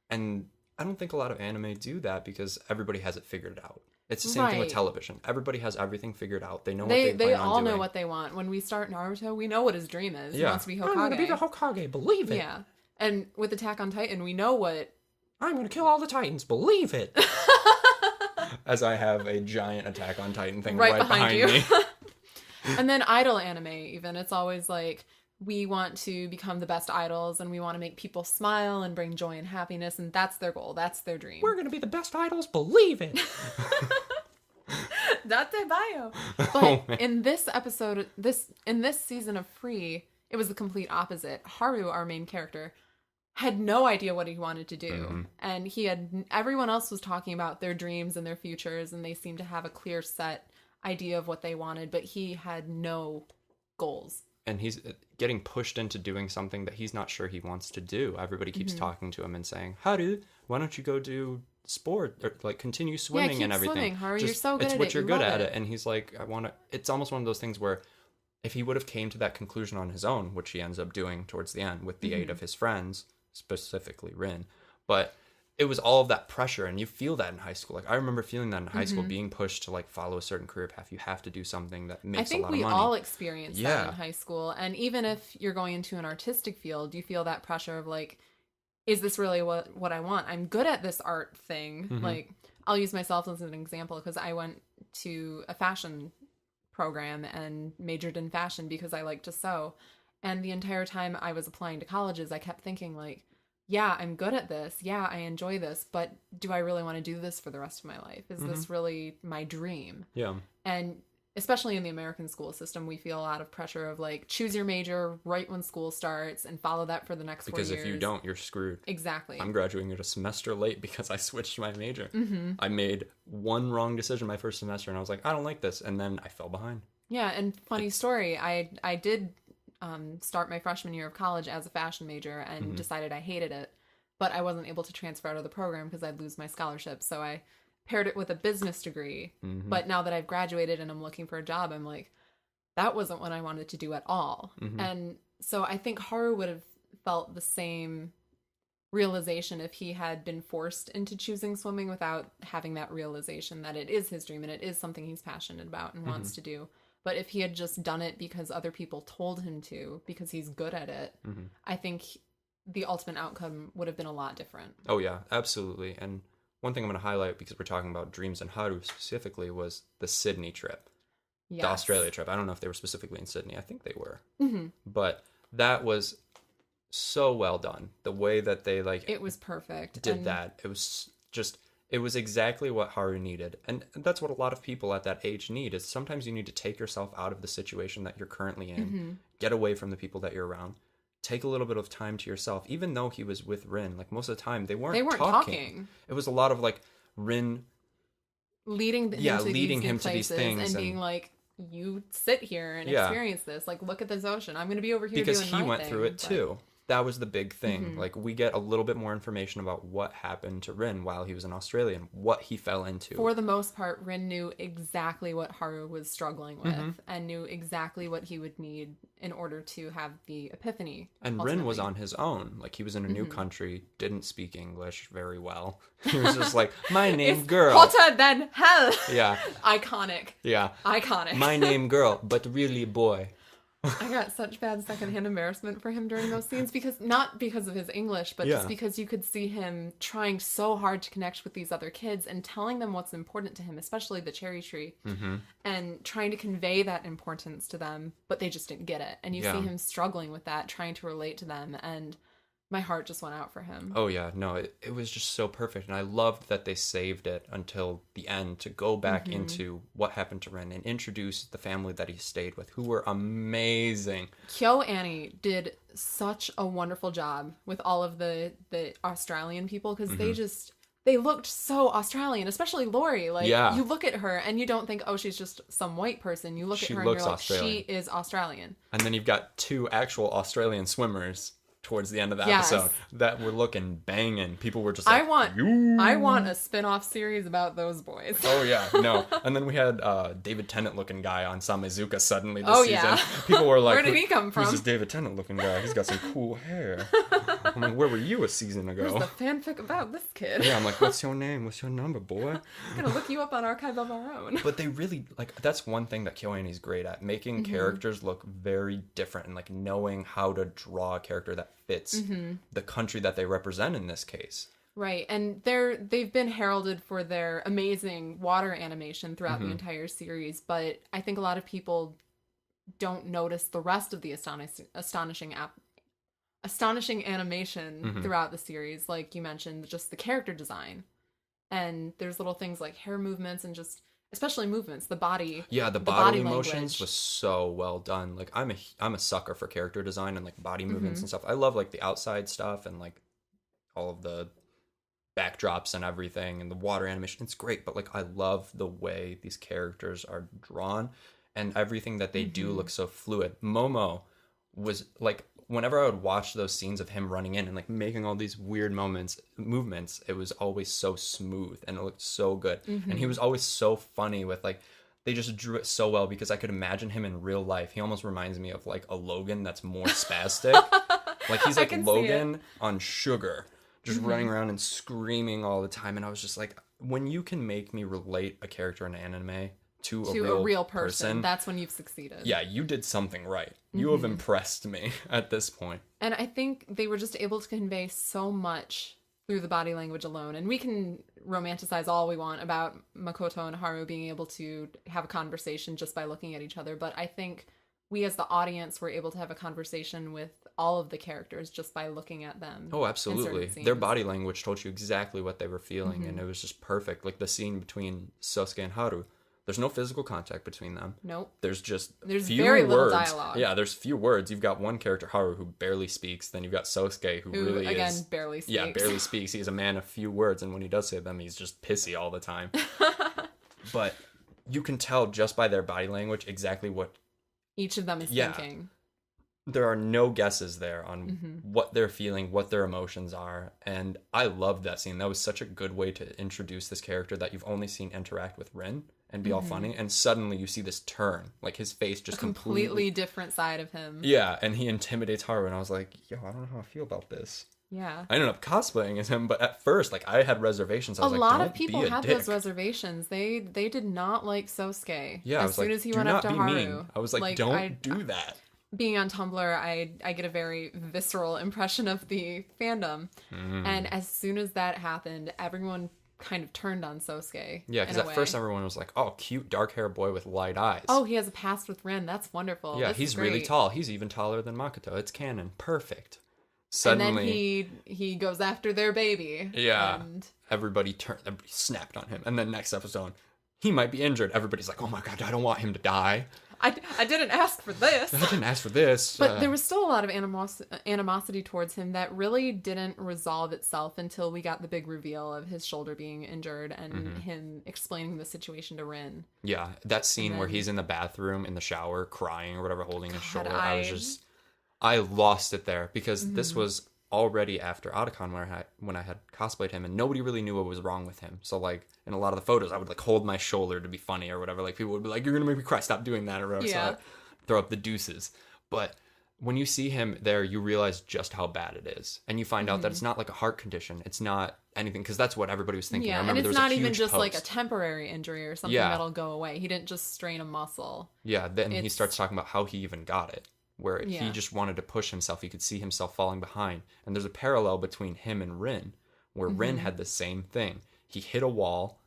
S1: And I don't think a lot of anime do that because everybody has it figured out. It's the same thing with television. Everybody has everything figured out. They know what they plan on doing. They
S3: all know what they want. When we start Naruto, we know what his dream is. He wants to be Hokage.
S1: I'm going to be the Hokage, believe it.
S3: Yeah. And with Attack on Titan, we know what...
S1: I'm going to kill all the Titans, believe it. As I have a giant Attack on Titan thing right behind you. Me.
S3: And then idol anime, even. It's always like, we want to become the best idols, and we want to make people smile and bring joy and happiness, and that's their goal. That's their dream.
S1: We're going to be the best idols, believe it.
S3: Date bio. But in this episode, in this season of Free, it was the complete opposite. Haru, our main character, had no idea what he wanted to do. And everyone else was talking about their dreams and their futures, and they seemed to have a clear set idea of what they wanted, but he had no goals. And
S1: he's getting pushed into doing something that he's not sure he wants to do. Everybody keeps talking to him and saying, Haru, why don't you go do sport or like continue swimming and everything?
S3: Swimming, Haru. You're so good at it.
S1: It's what you're good at it. And he's like, it's almost one of those things where if he would have came to that conclusion on his own, which he ends up doing towards the end with the aid of his friends, specifically Rin, but it was all of that pressure, and you feel that in high school. Like, I remember feeling that in high school, being pushed to like follow a certain career path. You have to do something that makes a lot of money.
S3: I think we all experience that in high school, and even if you're going into an artistic field, you feel that pressure of like, is this really what I want? I'm good at this art thing. Like, I'll use myself as an example because I went to a fashion program and majored in fashion because I like to sew. And the entire time I was applying to colleges, I kept thinking like, yeah, I'm good at this. Yeah, I enjoy this. But do I really want to do this for the rest of my life? Is this really my dream? Yeah. And especially in the American school system, we feel a lot of pressure of like, choose your major right when school starts and follow that for the next 4 years.
S1: Because if you don't, you're screwed.
S3: Exactly.
S1: I'm graduating at a semester late because I switched my major. I made one wrong decision my first semester and I was like, I don't like this. And then I fell behind.
S3: Yeah, and funny story, I did start my freshman year of college as a fashion major and decided I hated it, but I wasn't able to transfer out of the program because I'd lose my scholarship. So I paired it with a business degree.
S1: Mm-hmm.
S3: But now that I've graduated and I'm looking for a job, I'm like, that wasn't what I wanted to do at all.
S1: Mm-hmm.
S3: And so I think Haru would have felt the same realization if he had been forced into choosing swimming without having that realization that it is his dream and it is something he's passionate about and wants to do. But if he had just done it because other people told him to, because he's good at it, I think the ultimate outcome would have been a lot different.
S1: Oh, yeah, absolutely. And one thing I'm going to highlight, because we're talking about dreams and Haru specifically, was the Sydney trip.
S3: Yes.
S1: The Australia trip. I don't know if they were specifically in Sydney. I think they were.
S3: Mm-hmm.
S1: But that was so well done. The way that they, like...
S3: It was perfect.
S1: Did that. It was just... It was exactly what Haru needed. And that's what a lot of people at that age need, is sometimes you need to take yourself out of the situation that you're currently in, get away from the people that you're around, take a little bit of time to yourself. Even though he was with Rin, like most of the time, they weren't talking. It was a lot of like Rin
S3: leading him to these things and being like, you sit here and experience this. Like, look at this ocean. I'm going to be over here
S1: because
S3: doing my
S1: he went
S3: thing,
S1: through it too. That was the big thing. Like, we get a little bit more information about what happened to Rin while he was in Australia and what he fell into.
S3: For the most part, Rin knew exactly what Haru was struggling with and knew exactly what he would need in order to have the epiphany.
S1: And
S3: ultimately.
S1: Rin was on his own. Like, he was in a new country, didn't speak English very well. He was just like, my name girl.
S3: Hotter than hell.
S1: Yeah.
S3: Iconic.
S1: Yeah.
S3: Iconic.
S1: My name girl, but really boy.
S3: I got such bad secondhand embarrassment for him during those scenes, not because of his English, but just because you could see him trying so hard to connect with these other kids and telling them what's important to him, especially the cherry tree, and trying to convey that importance to them, but they just didn't get it. And you see him struggling with that, trying to relate to them, and my heart just went out for him.
S1: Oh yeah, no, it was just so perfect, and I loved that they saved it until the end to go back into what happened to Ren and introduce the family that he stayed with, who were amazing.
S3: Kyo Annie did such a wonderful job with all of the Australian people, because they looked so Australian, especially Lori. Like, you look at her and you don't think, oh, she's just some white person. You look at her and you're like, she is Australian.
S1: And then you've got two actual Australian swimmers towards the end of the episode that were looking banging. People were just like, I want a spin-off series about those boys. Oh yeah, no. And then we had David Tennant looking guy on Samezuka suddenly this season. Yeah. People were like,
S3: where did he come from?
S1: Who's this David Tennant looking guy? He's got some cool hair. I'm like, where were you a season ago?
S3: Where's the fanfic about this kid?
S1: Yeah, I'm like, what's your name? What's your number, boy?
S3: I'm gonna look you up on Archive of Our Own.
S1: But they really, like, that's one thing that KyoAni's great at, making characters look very different and like knowing how to draw a character that fits the country that they represent in this case.
S3: Right, and they've been heralded for their amazing water animation throughout the entire series, but I think a lot of people don't notice the rest of the astonishing animation throughout the series. Like you mentioned, just the character design. And there's little things like hair movements and just, especially movements, the body. Yeah, the body
S1: motions was so well done. Like, I'm a sucker for character design and like body movements and stuff. I love like the outside stuff and like all of the backdrops and everything and the water animation. It's great, but like I love the way these characters are drawn and everything that they do looks so fluid. Momo was like, whenever I would watch those scenes of him running in and like making all these weird movements, it was always so smooth and it looked so good. And he was always so funny with like, they just drew it so well because I could imagine him in real life. He almost reminds me of like a Logan that's more spastic. Like he's like Logan on sugar, just running around and screaming all the time. And I was just like, when you can make me relate a character in anime to a real person,
S3: that's when you've succeeded.
S1: Yeah, you did something right. You have impressed me at this point.
S3: And I think they were just able to convey so much through the body language alone. And we can romanticize all we want about Makoto and Haru being able to have a conversation just by looking at each other. But I think we as the audience were able to have a conversation with all of the characters just by looking at them.
S1: Oh, absolutely. Their body language told you exactly what they were feeling. And it was just perfect. Like the scene between Sosuke and Haru. There's no physical contact between them. Nope. There's few
S3: very
S1: words.
S3: Little dialogue.
S1: Yeah, there's few words. You've got one character, Haru, who barely speaks. Then you've got Sosuke, who really
S3: again, barely speaks.
S1: Yeah, barely speaks. He's a man of few words, and when he does say them, he's just pissy all the time. But you can tell just by their body language exactly what
S3: each of them is thinking.
S1: there are no guesses there on what they're feeling, what their emotions are. And I loved that scene. That was such a good way to introduce this character that you've only seen interact with Rin and be all funny. And suddenly you see this turn, like his face just
S3: completely different side of him.
S1: Yeah, and he intimidates Haru. And I was like, yo, I don't know how I feel about this.
S3: Yeah.
S1: I ended up cosplaying as him, but at first, like, I had reservations. I was
S3: a
S1: like,
S3: lot
S1: don't
S3: of people
S1: be a
S3: had
S1: dick.
S3: those reservations. They did not like Sosuke.
S1: Yeah, I
S3: as
S1: was
S3: soon
S1: like,
S3: as he
S1: do
S3: went up
S1: not
S3: to
S1: be
S3: Haru.
S1: mean. I was like, don't do that.
S3: Being on Tumblr, I get a very visceral impression of the fandom. And as soon as that happened, everyone kind of turned on Sosuke.
S1: Yeah, because at first everyone was like, oh, cute dark hair boy with light eyes.
S3: Oh, he has a past with Rin. That's wonderful.
S1: Yeah,
S3: this
S1: he's
S3: is
S1: really
S3: great.
S1: tall. He's even taller than Makoto. It's canon. Perfect.
S3: And then
S1: Suddenly,
S3: he goes after their baby.
S1: yeah,
S3: And
S1: everybody snapped on him. And then next episode, he might be injured. Everybody's like, oh my god, I don't want him to die.
S3: I didn't ask for this.
S1: I didn't ask for this.
S3: But there was still a lot of animosity towards him that really didn't resolve itself until we got the big reveal of his shoulder being injured and him explaining the situation to Rin.
S1: Yeah, that scene where he's in the bathroom, in the shower, crying or whatever, holding his shoulder. I lost it there because this was already after Otacon when I had cosplayed him, and nobody really knew what was wrong with him. So like in a lot of the photos, I would like hold my shoulder to be funny or whatever. Like people would be like, "You're gonna make me cry! Stop doing that!" or whatever.
S3: Yeah.
S1: So I throw up the deuces. But when you see him there, you realize just how bad it is, and you find out that it's not like a heart condition. It's not anything, because that's what everybody was thinking. I
S3: Yeah,
S1: remember
S3: and
S1: there
S3: it's
S1: was
S3: not
S1: a
S3: even
S1: huge
S3: just like a
S1: post.
S3: temporary injury or something
S1: Yeah.
S3: that'll go away. He didn't just strain a muscle.
S1: Yeah, then he
S3: It's-
S1: starts talking about how he even got it, where he
S3: Yeah.
S1: just wanted to push himself. He could see himself falling behind. And there's a parallel between him and Rin, where Rin had the same thing. He hit a wall,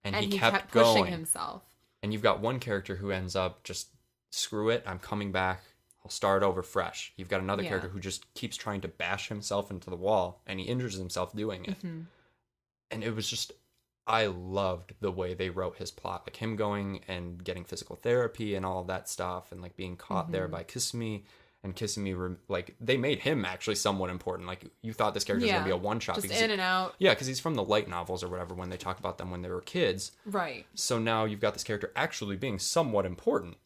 S1: and he kept
S3: pushing
S1: going.
S3: himself.
S1: And you've got one character who ends up just, screw it, I'm coming back. I'll start over fresh. You've got another
S3: Yeah.
S1: character who just keeps trying to bash himself into the wall, and he injures himself doing it. And it was just, I loved the way they wrote his plot, like him going and getting physical therapy and all of that stuff, and like being caught there by Kisame, and Kisame, like they made him actually somewhat important. Like you thought this character was gonna be a one shot,
S3: Just in and out.
S1: yeah, because he's from the light novels or whatever when they talk about them when they were kids.
S3: Right.
S1: So now you've got this character actually being somewhat important.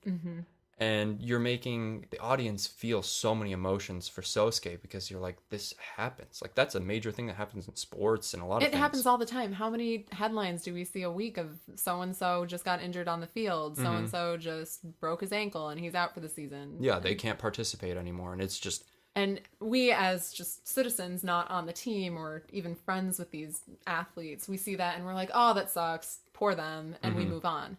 S1: And you're making the audience feel so many emotions for Sosuke because you're like, this happens. Like, that's a major thing that happens in sports and a lot of
S3: It
S1: things.
S3: happens all the time. How many headlines do we see a week of so-and-so just got injured on the field, so-and-so just broke his ankle and he's out for the season?
S1: Yeah, they can't participate anymore. And it's just,
S3: And we as just citizens not on the team or even friends with these athletes, we see that and we're like, oh, that sucks. Poor them. And we move on.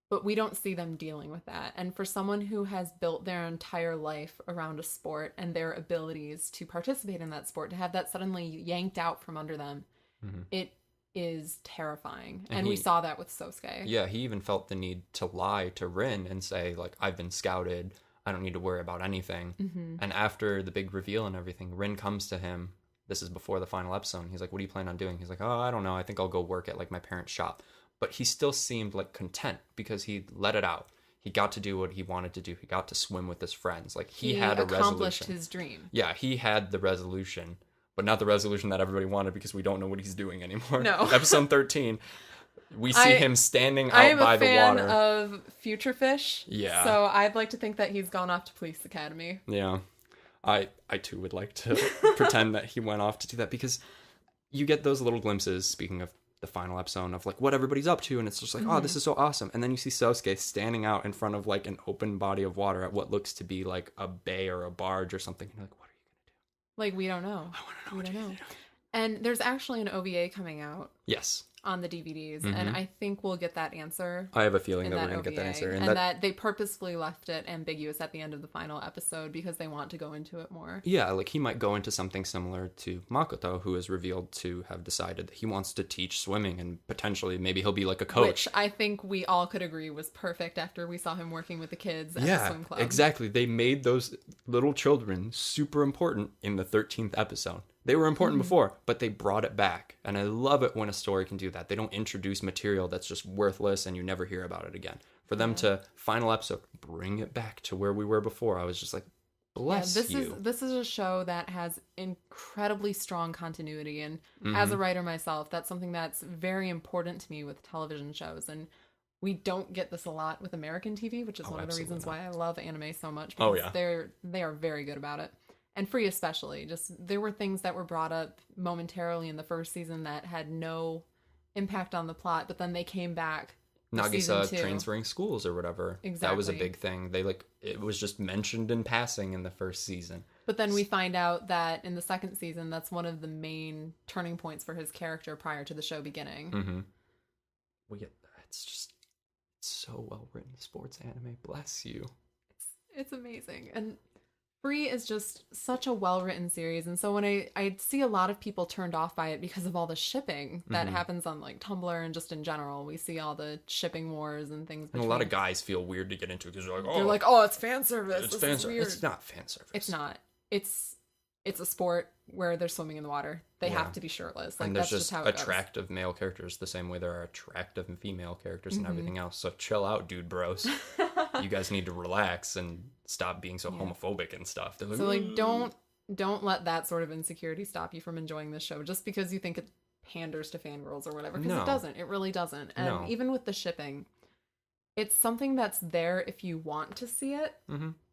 S3: But we don't see them dealing with that. And for someone who has built their entire life around a sport and their abilities to participate in that sport, to have that suddenly yanked out from under them, it is terrifying. And we saw that with Sosuke.
S1: yeah, he even felt the need to lie to Rin and say, like, I've been scouted. I don't need to worry about anything. And after the big reveal and everything, Rin comes to him. This is before the final episode. He's like, what do you plan on doing? He's like, oh, I don't know. I think I'll go work at, like, my parents' shop. But he still seemed like content because he let it out. He got to do what he wanted to do. He got to swim with his friends. Like he had a
S3: accomplished
S1: resolution.
S3: his dream.
S1: Yeah, he had the resolution, but not the resolution that everybody wanted because we don't know what he's doing anymore.
S3: No.
S1: Episode 13, we see him standing out by the water.
S3: I am a fan of Future Fish.
S1: Yeah.
S3: So I'd like to think that he's gone off to Police Academy.
S1: Yeah. I too would like to pretend that he went off to do that because you get those little glimpses, speaking of the final episode, of like what everybody's up to, and it's just like, oh, this is so awesome. And then you see Sosuke standing out in front of like an open body of water at what looks to be like a bay or a barge or something. And you're like, what are you gonna do?
S3: Like, we don't know.
S1: I want to know
S3: We
S1: what
S3: don't
S1: you're
S3: know.
S1: gonna do.
S3: And there's actually an OVA coming out
S1: Yes.
S3: on the DVDs, and I think we'll get that answer.
S1: I have a feeling
S3: in
S1: that we're
S3: that
S1: gonna
S3: OVA,
S1: get that answer.
S3: and that they purposefully left it ambiguous at the end of the final episode because they want to go into it more.
S1: yeah, like he might go into something similar to Makoto, who is revealed to have decided that he wants to teach swimming, and potentially maybe he'll be like a coach.
S3: Which I think we all could agree was perfect after we saw him working with the kids at the
S1: Yeah,
S3: swim club.
S1: exactly. They made those little children super important in the 13th episode. They were important before, but they brought it back. And I love it when a story can do that. They don't introduce material that's just worthless and you never hear about it again. For them to, final episode, bring it back to where we were before, I was just like, bless you.
S3: This is a show that has incredibly strong continuity, and as a writer myself, that's something that's very important to me with television shows. And We don't get this a lot with American TV, which is one of the reasons why I love anime so much.
S1: Oh, yeah.
S3: They are very good about it. And Free especially. Just there were things that were brought up momentarily in the first season that had no impact on the plot, but then they came back.
S1: Nagisa transferring schools or whatever.
S3: Exactly.
S1: That was a big thing. It was just mentioned in passing in the first season.
S3: But then we find out that in the second season, that's one of the main turning points for his character prior to the show beginning.
S1: Mm-hmm. It's just so well written sports anime. Bless you.
S3: It's amazing. And Free is just such a well-written series. And so when I see a lot of people turned off by it because of all the shipping that happens on like Tumblr and just in general, we see all the shipping wars and things.
S1: And a lot of guys feel weird to get into because
S3: they're like, oh, it's fan service.
S1: It's fan service. It's not fan service.
S3: It's not. It's a sport where they're swimming in the water. They have to be shirtless. Like,
S1: and there's
S3: that's
S1: just
S3: how it
S1: attractive male characters the same way there are attractive female characters and everything else. So chill out, dude bros. You guys need to relax and stop being so homophobic and stuff. Like,
S3: so like don't let that sort of insecurity stop you from enjoying this show just because you think it panders to fangirls or whatever, because it doesn't. It really doesn't. And even with the shipping, it's something that's there if you want to see it.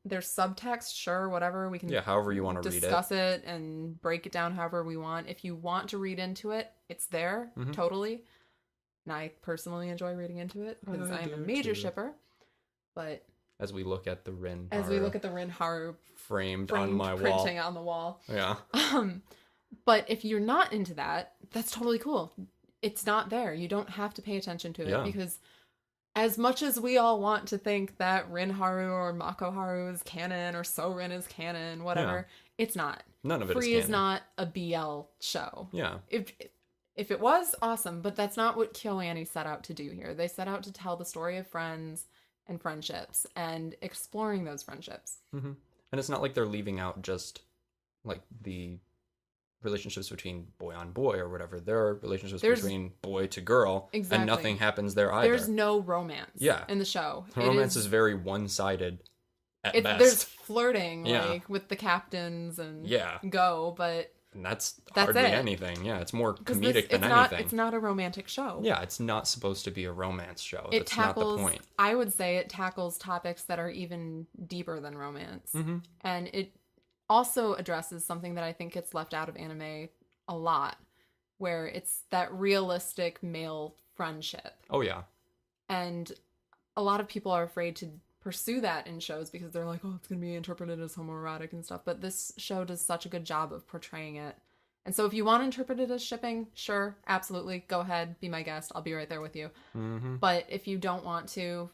S3: There's subtext, sure, whatever. We can
S1: however you want to read it.
S3: Discuss it and break it down however we want. If you want to read into it, it's there, totally. And I personally enjoy reading into it because I'm a major shipper. But
S1: as we look at the Rin
S3: Haru
S1: framed on my wall.
S3: Printing on the wall.
S1: Yeah.
S3: But if you're not into that, that's totally cool. It's not there. You don't have to pay attention to it because as much as we all want to think that Rin Haru or Mako Haru is canon or Sorin is canon, whatever, it's not.
S1: None of it
S3: Free
S1: is
S3: is not a BL show.
S1: Yeah.
S3: If it was, awesome, but that's not what KyoAni set out to do here. They set out to tell the story of friends and friendships and exploring those friendships.
S1: And it's not like they're leaving out just like the relationships between boy on boy or whatever. There are relationships between boy to girl, and nothing happens there either.
S3: There's no romance in the show.
S1: The romance is very one-sided at best.
S3: There's flirting like with the captains and go, but
S1: and that's hardly anything. Yeah, it's more comedic than anything.
S3: It's not a romantic show.
S1: Yeah, it's not supposed to be a romance show.
S3: That's not the
S1: point.
S3: I would say it tackles topics that are even deeper than romance. And it also addresses something that I think gets left out of anime a lot, where it's that realistic male friendship.
S1: Oh, yeah.
S3: And a lot of people are afraid to pursue that in shows because they're like, oh, it's going to be interpreted as homoerotic and stuff. But this show does such a good job of portraying it. And so if you want to interpret it as shipping, sure, absolutely, go ahead, be my guest. I'll be right there with you. But if you don't want to...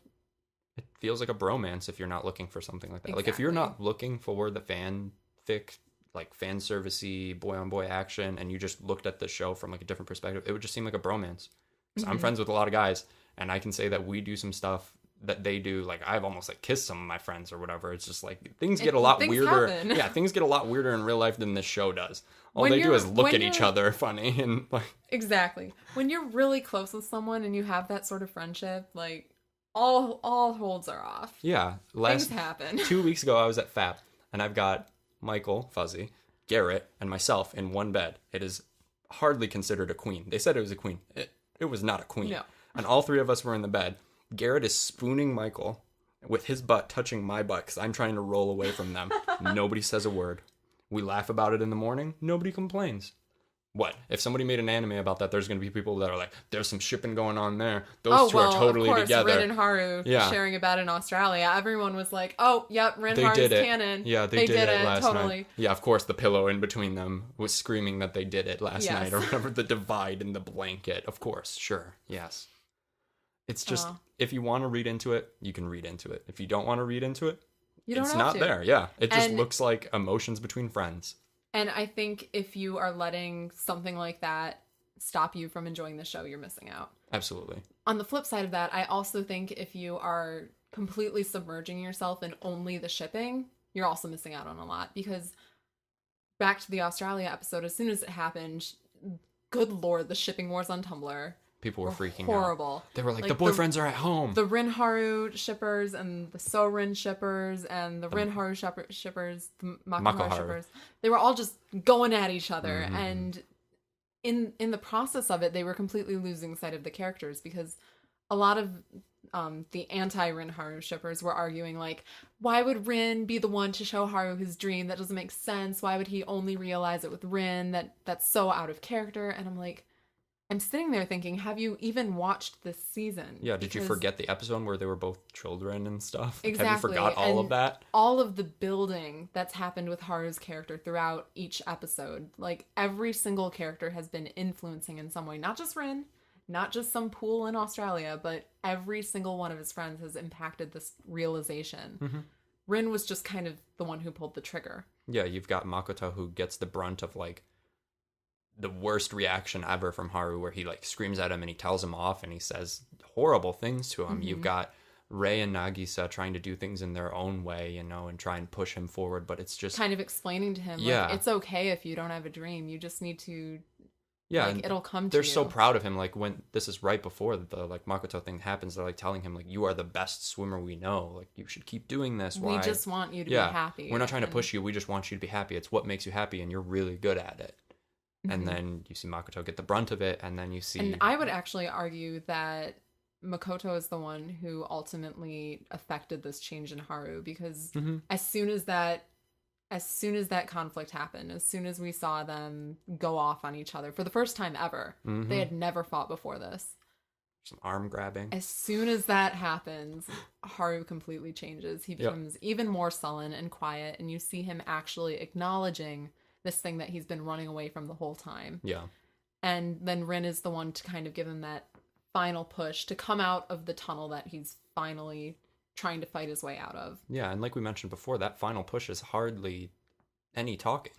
S1: It feels like a bromance if you're not looking for something like that. Exactly. Like if you're not looking for the fanfic, like fan servicey boy on boy action, and you just looked at the show from like a different perspective, it would just seem like a bromance. Because I'm friends with a lot of guys, and I can say that we do some stuff that they do. Like I've almost like kissed some of my friends or whatever. It's just like things get a lot weirder.
S3: Happen.
S1: Yeah, things get a lot weirder in real life than this show does. All they do is look at each other funny and like.
S3: Exactly. When you're really close with someone and you have that sort of friendship, like all holds are off.
S1: Yeah,
S3: things happen.
S1: 2 weeks ago I was at FAP and I've got Michael, Fuzzy, Garrett, and myself in one bed. It is hardly considered a queen. They said it was a queen. It was not a queen.
S3: No.
S1: And all three of us were in the bed. Garrett is spooning Michael with his butt touching my butt because I'm trying to roll away from them. Nobody says a word. We laugh about it in the morning. Nobody complains. What? If somebody made an anime about that, there's going to be people that are like, there's some shipping going on there. Those two are totally
S3: of course,
S1: together.
S3: Rin and Haru sharing about it in Australia. Everyone was like, oh, yep, Rin Haru's canon.
S1: Yeah, they did it last
S3: totally.
S1: night. Yeah, of course, the pillow in between them was screaming that they did it last night or whatever. The divide in the blanket. Of course, sure, yes. It's just, if you want to read into it, you can read into it. If you don't want to read into it, it's not there. Yeah, it just looks like emotions between friends.
S3: And I think if you are letting something like that stop you from enjoying the show, you're missing out.
S1: Absolutely.
S3: On the flip side of that, I also think if you are completely submerging yourself in only the shipping, you're also missing out on a lot. Because back to the Australia episode, as soon as it happened, good lord, the shipping wars on Tumblr.
S1: People were freaking
S3: horrible.
S1: Out. They were like the boyfriends are at home.
S3: The Rin Haru shippers and the Sorin shippers and the Rin Haru shippers, the Mako Haru shippers. They were all just going at each other. And in the process of it, they were completely losing sight of the characters because a lot of the anti-Rin Haru shippers were arguing, like, why would Rin be the one to show Haru his dream? That doesn't make sense. Why would he only realize it with Rin? That's so out of character. And I'm like, I'm sitting there thinking, have you even watched this season?
S1: Yeah, did you forget the episode where they were both children and stuff? Like,
S3: Exactly.
S1: have you forgot all of that?
S3: All of the building that's happened with Haru's character throughout each episode. Like, every single character has been influencing in some way. Not just Rin, not just some pool in Australia, but every single one of his friends has impacted this realization.
S1: Mm-hmm.
S3: Rin was just kind of the one who pulled the trigger.
S1: Yeah, you've got Makoto who gets the brunt of, like, the worst reaction ever from Haru, where he, like, screams at him and he tells him off and he says horrible things to him.
S3: Mm-hmm.
S1: You've got Rei and Nagisa trying to do things in their own way, you know, and try and push him forward, but it's just...
S3: Kind of explaining to him,
S1: Yeah.
S3: like, it's okay if you don't have a dream. You just need to...
S1: Yeah,
S3: like,
S1: and
S3: it'll come to
S1: they're
S3: you.
S1: so proud of him. Like, when this is right before the, like, Makoto thing happens, they're, like, telling him, like, you are the best swimmer we know. Like, you should keep doing this.
S3: We just want you to be happy.
S1: We're not trying to
S3: and-
S1: push you. We just want you to be happy. It's what makes you happy, and you're really good at it.
S3: Mm-hmm.
S1: And then you see Makoto get the brunt of it, and then you see...
S3: And I would actually argue that Makoto is the one who ultimately affected this change in Haru, because
S1: Mm-hmm.
S3: as soon as that conflict happened, as soon as we saw them go off on each other for the first time ever,
S1: Mm-hmm.
S3: they had never fought before this.
S1: Some arm grabbing.
S3: As soon as that happens, Haru completely changes. He becomes even more sullen and quiet, and you see him actually acknowledging this thing that he's been running away from the whole time.
S1: Yeah.
S3: And then Rin is the one to kind of give him that final push to come out of the tunnel that he's finally trying to fight his way out of.
S1: Yeah, and like we mentioned before, that final push is hardly any talking.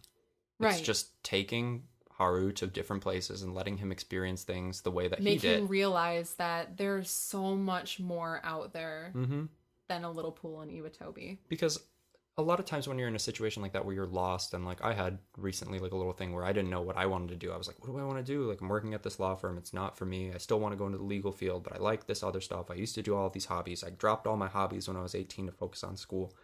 S1: It's
S3: Right.
S1: just taking Haru to different places and letting him experience things the way that
S3: Make
S1: he did.
S3: him realize that there's so much more out there
S1: Mm-hmm.
S3: than a little pool in Iwatobi.
S1: Because a lot of times when you're in a situation like that where you're lost, and like I had recently, like a little thing where I didn't know what I wanted to do. I was like, what do I want to do? Like, I'm working at this law firm. It's not for me. I still want to go into the legal field, but I like this other stuff. I used to do all of these hobbies. I dropped all my hobbies when I was 18 to focus on school.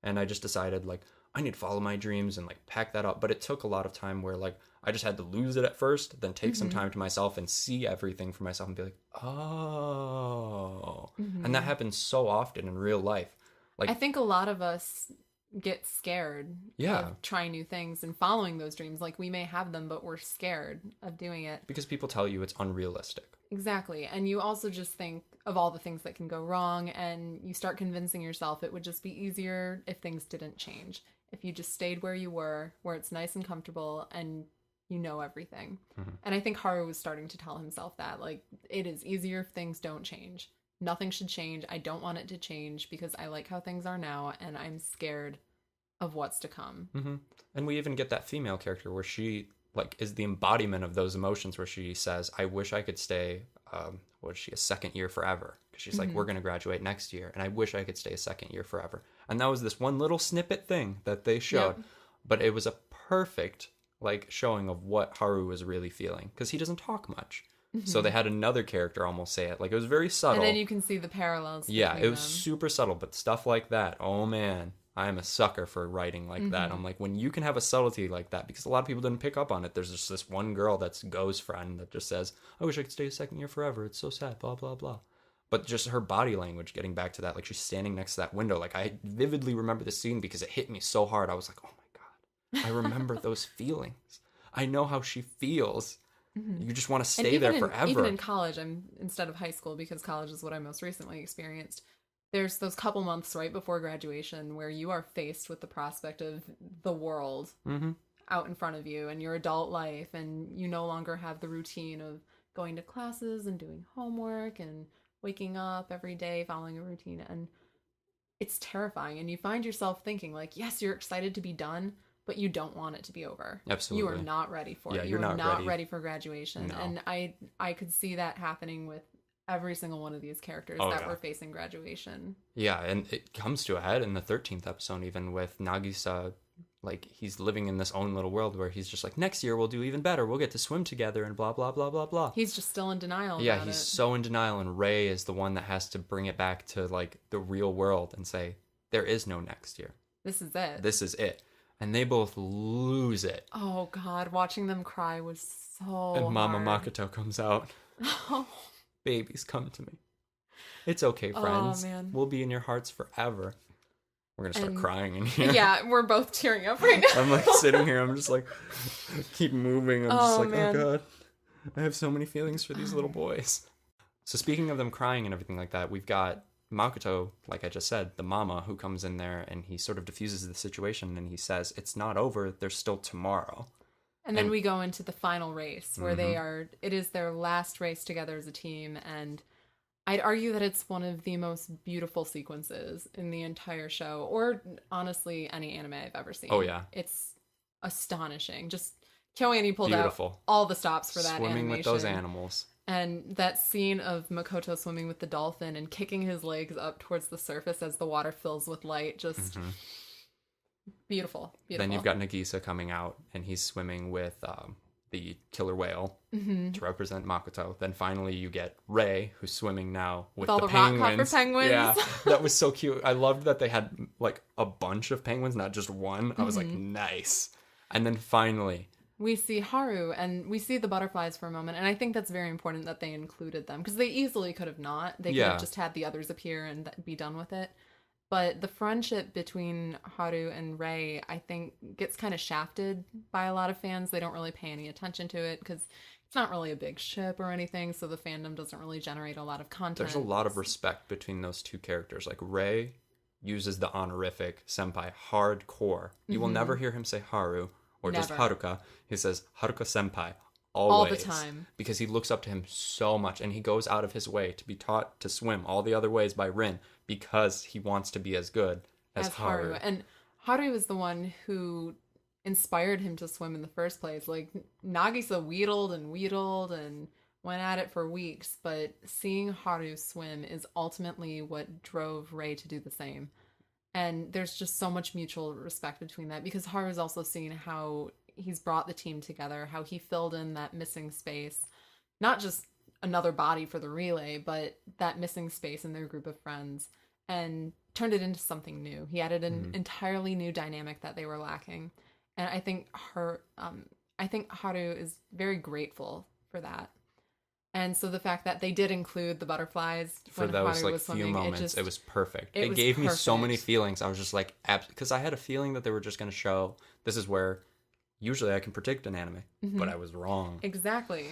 S1: And I just decided, like, I need to follow my dreams and like pack that up. But it took a lot of time where like I just had to lose it at first, then take some time to myself and see everything for myself and be like, oh. And that happens so often in real life. Like,
S3: I think a lot of us get scared of trying new things and following those dreams. Like, we may have them, but we're scared of doing it.
S1: because people tell you it's unrealistic.
S3: Exactly. And you also just think of all the things that can go wrong, and you start convincing yourself it would just be easier if things didn't change. If you just stayed where you were, where it's nice and comfortable and you know everything. And I think Haru was starting to tell himself that, like, it is easier if things don't change. Nothing should change. I don't want it to change because I like how things are now, and I'm scared of what's to come.
S1: And we even get that female character where she like is the embodiment of those emotions, where she says, I wish I could stay what is she, a second year forever, because she's like, we're going to graduate next year and I wish I could stay a second year forever. And that was this one little snippet thing that they showed. But it was a perfect like showing of what Haru was really feeling, because he doesn't talk much. So they had another character almost say it. Like, it was very subtle.
S3: And then you can see the parallels.
S1: Yeah,
S3: between
S1: it was
S3: them.
S1: super subtle, but stuff like that, oh man, I'm a sucker for writing like that. I'm like, when you can have a subtlety like that, because a lot of people didn't pick up on it. There's just this one girl that's Go's friend that just says, I wish I could stay a second year forever. It's so sad, blah, blah, blah. But just her body language, getting back to that, like she's standing next to that window. Like, I vividly remember the scene because it hit me so hard. I was like, oh my God, I remember those feelings. I know how she feels. You just want to stay there forever.
S3: Even in college, instead of high school, because college is what I most recently experienced, there's those couple months right before graduation where you are faced with the prospect of the world out in front of you and your adult life, and you no longer have the routine of going to classes and doing homework and waking up every day, following a routine. And it's terrifying. And you find yourself thinking, like, yes, you're excited to be done, but you don't want it to be over.
S1: Absolutely.
S3: You are not ready for it.
S1: You're
S3: not ready for graduation.
S1: No.
S3: And I could see that happening with every single one of these characters that were facing graduation.
S1: Yeah, and it comes to a head in the 13th episode, even with Nagisa. Like, he's living in this own little world where he's just like, next year we'll do even better. We'll get to swim together and blah, blah, blah, blah, blah.
S3: He's just still in denial
S1: Yeah,
S3: about
S1: he's
S3: it.
S1: so in denial, and Rei is the one that has to bring it back to, like, the real world and say, there is no next year.
S3: This is it.
S1: This is it. And they both lose it.
S3: Oh, God. Watching them cry was so
S1: And Mama
S3: hard.
S1: Makoto comes out.
S3: Oh.
S1: Babies come to me. It's okay, friends.
S3: Oh, man.
S1: We'll be in your hearts forever. We're going to start
S3: And-
S1: crying in here.
S3: Yeah, we're both tearing up right now.
S1: I'm like sitting here. I'm just like, keep moving. I'm just
S3: Oh,
S1: like,
S3: man.
S1: oh God. I have so many feelings for these little boys. So speaking of them crying and everything like that, we've got Makoto, like I just said, the mama who comes in there and he sort of diffuses the situation and he says, it's not over. There's still tomorrow.
S3: And then we go into the final race where it is their last race together as a team. And I'd argue that it's one of the most beautiful sequences in the entire show, or honestly, any anime I've ever seen.
S1: Oh, yeah.
S3: It's astonishing. Just KyoAni pulled
S1: Beautiful.
S3: out all the stops for that
S1: Swimming
S3: animation.
S1: with those animals.
S3: And that scene of Makoto swimming with the dolphin and kicking his legs up towards the surface as the water fills with light, just beautiful.
S1: Then you've got Nagisa coming out and he's swimming with the killer whale to represent Makoto. Then finally you get Rei, who's swimming now with
S3: all
S1: the
S3: the rock
S1: penguins.
S3: hopper penguins.
S1: Yeah, that was so cute. I loved that they had like a bunch of penguins, not just one. I was like, nice. And then finally,
S3: we see Haru and we see the butterflies for a moment, and I think that's very important that they included them because they easily could have not. They could have just had the others appear and be done with it. But the friendship between Haru and Rei, I think, gets kind of shafted by a lot of fans. They don't really pay any attention to it because it's not really a big ship or anything, so the fandom doesn't really generate a lot of content.
S1: there's a lot of respect between those two characters. Like Rei uses the honorific senpai hardcore. You will never hear him say Haru or just
S3: Never.
S1: Haruka. He says Haruka senpai
S3: all
S1: always.
S3: the time.
S1: Because he looks up to him so much and he goes out of his way to be taught to swim all the other ways by Rin because he wants to be as good as Haru.
S3: And Haru is the one who inspired him to swim in the first place. Like, Nagisa wheedled and went at it for weeks, but seeing Haru swim is ultimately what drove Rei to do the same. And there's just so much mutual respect between that because Haru's also seen how he's brought the team together, how he filled in that missing space, not just another body for the relay, but that missing space in their group of friends, and turned it into something new. He added an entirely new dynamic that they were lacking. And I think Haru is very grateful for that. And so the fact that they did include the butterflies
S1: For
S3: when
S1: those
S3: Haru
S1: like
S3: was
S1: few
S3: swimming,
S1: moments, it was perfect.
S3: it
S1: It
S3: was
S1: gave me so many
S3: perfect.
S1: feelings. I was just like, because I had a feeling that they were just going to show. This is where usually I can predict an anime, but I was wrong.
S3: Exactly.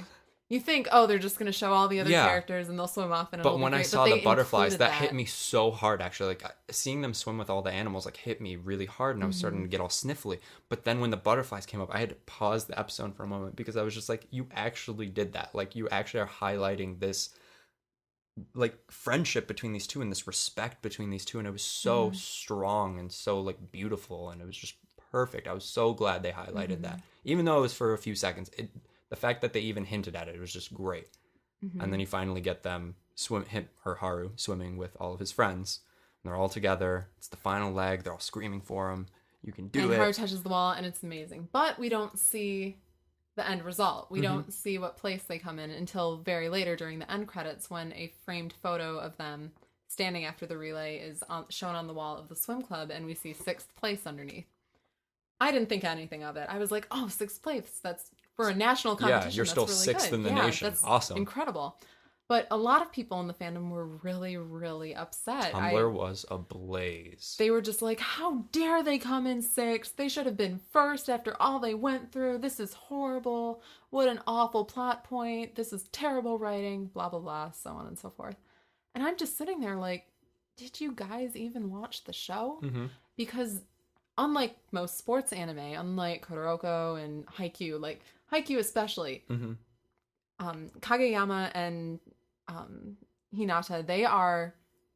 S3: You think, oh, they're just going to show all the other
S1: Yeah.
S3: characters and they'll swim off and it'll
S1: But
S3: be
S1: when I
S3: great.
S1: saw
S3: But
S1: the
S3: they
S1: butterflies,
S3: included
S1: that hit me so hard, actually. Like, seeing them swim with all the animals, like, hit me really hard, and I was starting to get all sniffly. But then when the butterflies came up, I had to pause the episode for a moment, because I was just like, you actually did that. Like, you actually are highlighting this, like, friendship between these two and this respect between these two, and it was so strong and so, like, beautiful, and it was just perfect. I was so glad they highlighted that. Even though it was for a few seconds, the fact that they even hinted at it was just great. And then you finally get them Haru swimming with all of his friends, and they're all together. It's the final leg. They're all screaming for him. You can do
S3: and
S1: it.
S3: Haru touches the wall and it's amazing. But we don't see the end result. We don't see what place they come in until very later during the end credits, when a framed photo of them standing after the relay is shown on the wall of the swim club, and we see 6th place underneath. I didn't think anything of it. I was like, oh, 6th place. That's for a national competition.
S1: you're
S3: that's
S1: still
S3: really
S1: 6th
S3: good.
S1: in the nation.
S3: That's
S1: Awesome.
S3: incredible. But a lot of people in the fandom were really, really upset.
S1: Tumblr was ablaze.
S3: They were just like, how dare they come in 6th? They should have been 1st after all they went through. This is horrible. What an awful plot point. This is terrible writing. Blah, blah, blah, so on and so forth. And I'm just sitting there like, did you guys even watch the show? Because unlike most sports anime, unlike Kuroko and Haikyuu, like Haikyuu especially, Kageyama and Hinata,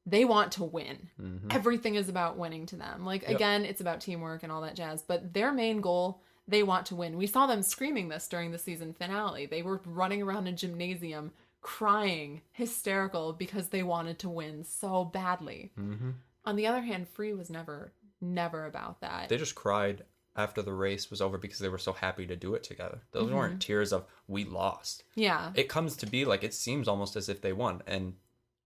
S3: they want to win. Everything is about winning to them. Like, again, it's about teamwork and all that jazz, but their main goal, they want to win. We saw them screaming this during the season finale. They were running around a gymnasium crying, hysterical, because they wanted to win so badly. On the other hand, Free was never about that.
S1: They just cried after the race was over because they were so happy to do it together. Those weren't tears of, we lost.
S3: Yeah.
S1: It comes to be like, it seems almost as if they won. And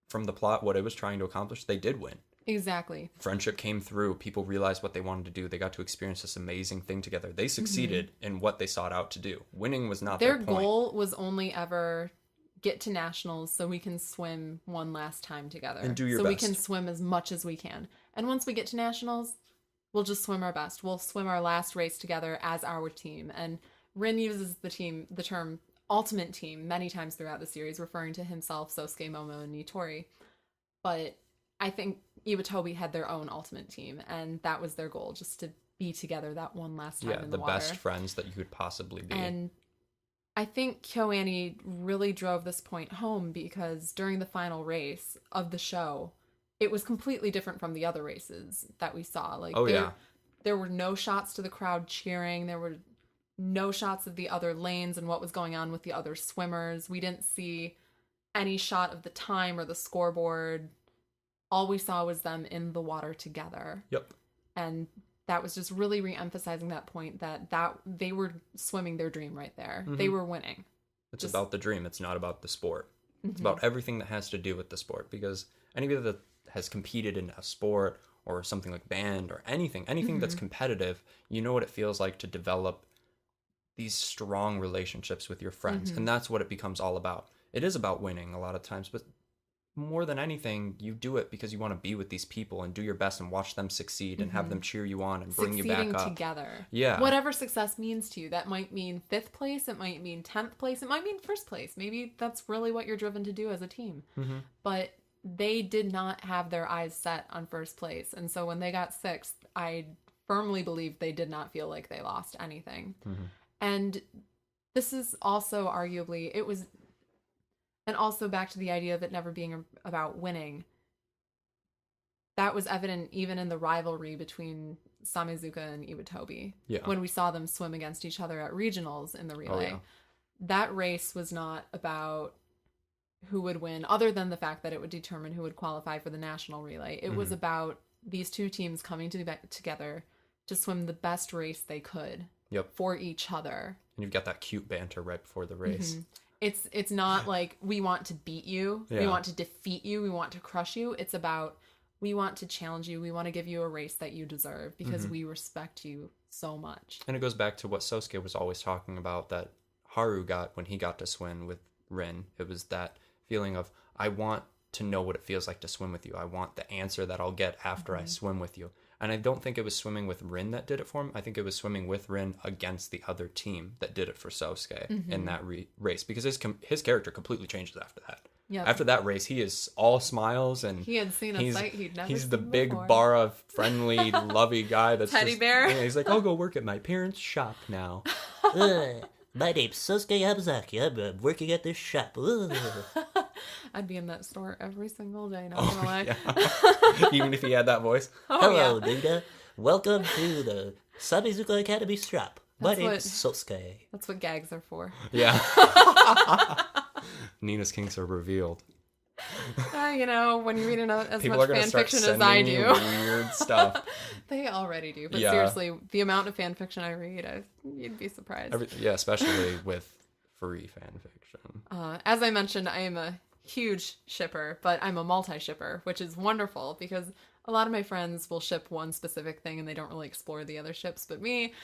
S1: from the plot, what it was trying to accomplish, they did win.
S3: Exactly.
S1: Friendship came through. People realized what they wanted to do. They got to experience this amazing thing together. They succeeded in what they sought out to do. Winning was not their point.
S3: Goal was only ever get to nationals so we can swim one last time together.
S1: And do your
S3: so
S1: best.
S3: we can swim as much as we can. And once we get to nationals, we'll just swim our best. We'll swim our last race together as our team. And Rin uses the term ultimate team many times throughout the series, referring to himself, Sosuke, Momo, and Nitori. But I think Iwatobi had their own ultimate team, and that was their goal, just to be together that one last time in the water.
S1: Best friends that you could possibly be.
S3: And I think KyoAni really drove this point home because during the final race of the show, it was completely different from the other races that we saw. Like, there were no shots to the crowd cheering. There were no shots of the other lanes and what was going on with the other swimmers. We didn't see any shot of the time or the scoreboard. All we saw was them in the water together.
S1: Yep. And
S3: that was just really re-emphasizing that point that they were swimming their dream right there. They were winning.
S1: It's about the dream. It's not about the sport. It's about everything that has to do with the sport, because anybody that has competed in a sport or something like band or anything that's competitive, you know what it feels like to develop these strong relationships with your friends. And that's what it becomes all about. It is about winning a lot of times, but more than anything, you do it because you want to be with these people and do your best and watch them succeed and have them cheer you on and bring you back up.
S3: Together.
S1: Yeah.
S3: Whatever success means to you. That might mean 5th place. It might mean 10th place. It might mean 1st place. Maybe that's really what you're driven to do as a team. But they did not have their eyes set on 1st place. And so when they got 6th, I firmly believe they did not feel like they lost anything. And this is also arguably, and also back to the idea of it never being about winning. That was evident even in the rivalry between Samezuka and Iwatobi. Yeah. When we saw them swim against each other at regionals in the relay. That race was not about who would win, other than the fact that it would determine who would qualify for the national relay. It was about these two teams coming together to swim the best race they could for each other.
S1: And you've got that cute banter right before the race.
S3: It's not like we want to beat you, we want to defeat you, we want to crush you. It's about we want to challenge you, we want to give you a race that you deserve because we respect you so much.
S1: And it goes back to what Sosuke was always talking about that Haru got when he got to swim with Rin. It was that feeling of, I want to know what it feels like to swim with you. I want the answer that I'll get after I swim with you. And I don't think it was swimming with Rin that did it for him. I think it was swimming with Rin against the other team that did it for Sosuke in that race. Because his character completely changes after that. Yep. After that race, he is all smiles, and
S3: he had seen a sight he'd never seen
S1: He's the
S3: before.
S1: big, bara, friendly, lovey guy that's
S3: teddy bear.
S1: Yeah, he's like, I'll go work at my parents' shop now.
S2: My name's Sosuke Yamazaki. I'm working at this shop.
S3: I'd be in that store every single day, not gonna lie.
S1: Yeah. Even if he had that voice.
S2: Hello, Nina. Welcome to the Samezuka Academy shop. My name's Sosuke.
S3: That's what gags are for.
S1: Yeah. Nina's kinks are revealed.
S3: When you read as
S1: People
S3: much fan fiction as I do.
S1: Weird stuff.
S3: They already do. But seriously, the amount of fan fiction I read, you'd be surprised.
S1: Especially with free fan fiction.
S3: As I mentioned, I am a huge shipper, but I'm a multi-shipper, which is wonderful because a lot of my friends will ship one specific thing and they don't really explore the other ships. But me,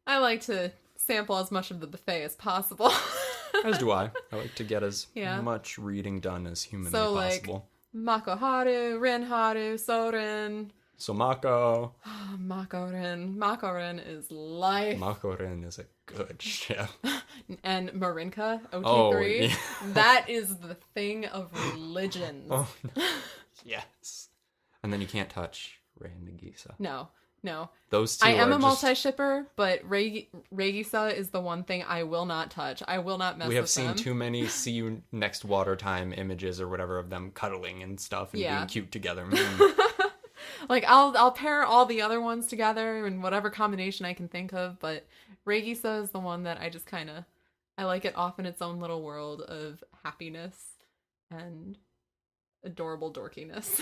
S3: I like to sample as much of the buffet as possible.
S1: As do I. I like to get as much reading done as humanly possible.
S3: Like Makoharu, Rinharu, Soren.
S1: So Mako.
S3: Makorin is life.
S1: Makorin is a good ship.
S3: And Marinka, OT3. That is the thing of religions.
S1: Oh, no. Yes. And then you can't touch Rei and Nagisa.
S3: No.
S1: Those two
S3: I am a multi-shipper, but Regisa is the one thing I will not touch. I will not mess with them.
S1: We have seen too many see you next water time images or whatever of them cuddling and stuff and being cute together.
S3: Like, I'll pair all the other ones together in whatever combination I can think of, but Regisa is the one that I just I like it off in its own little world of happiness and adorable dorkiness.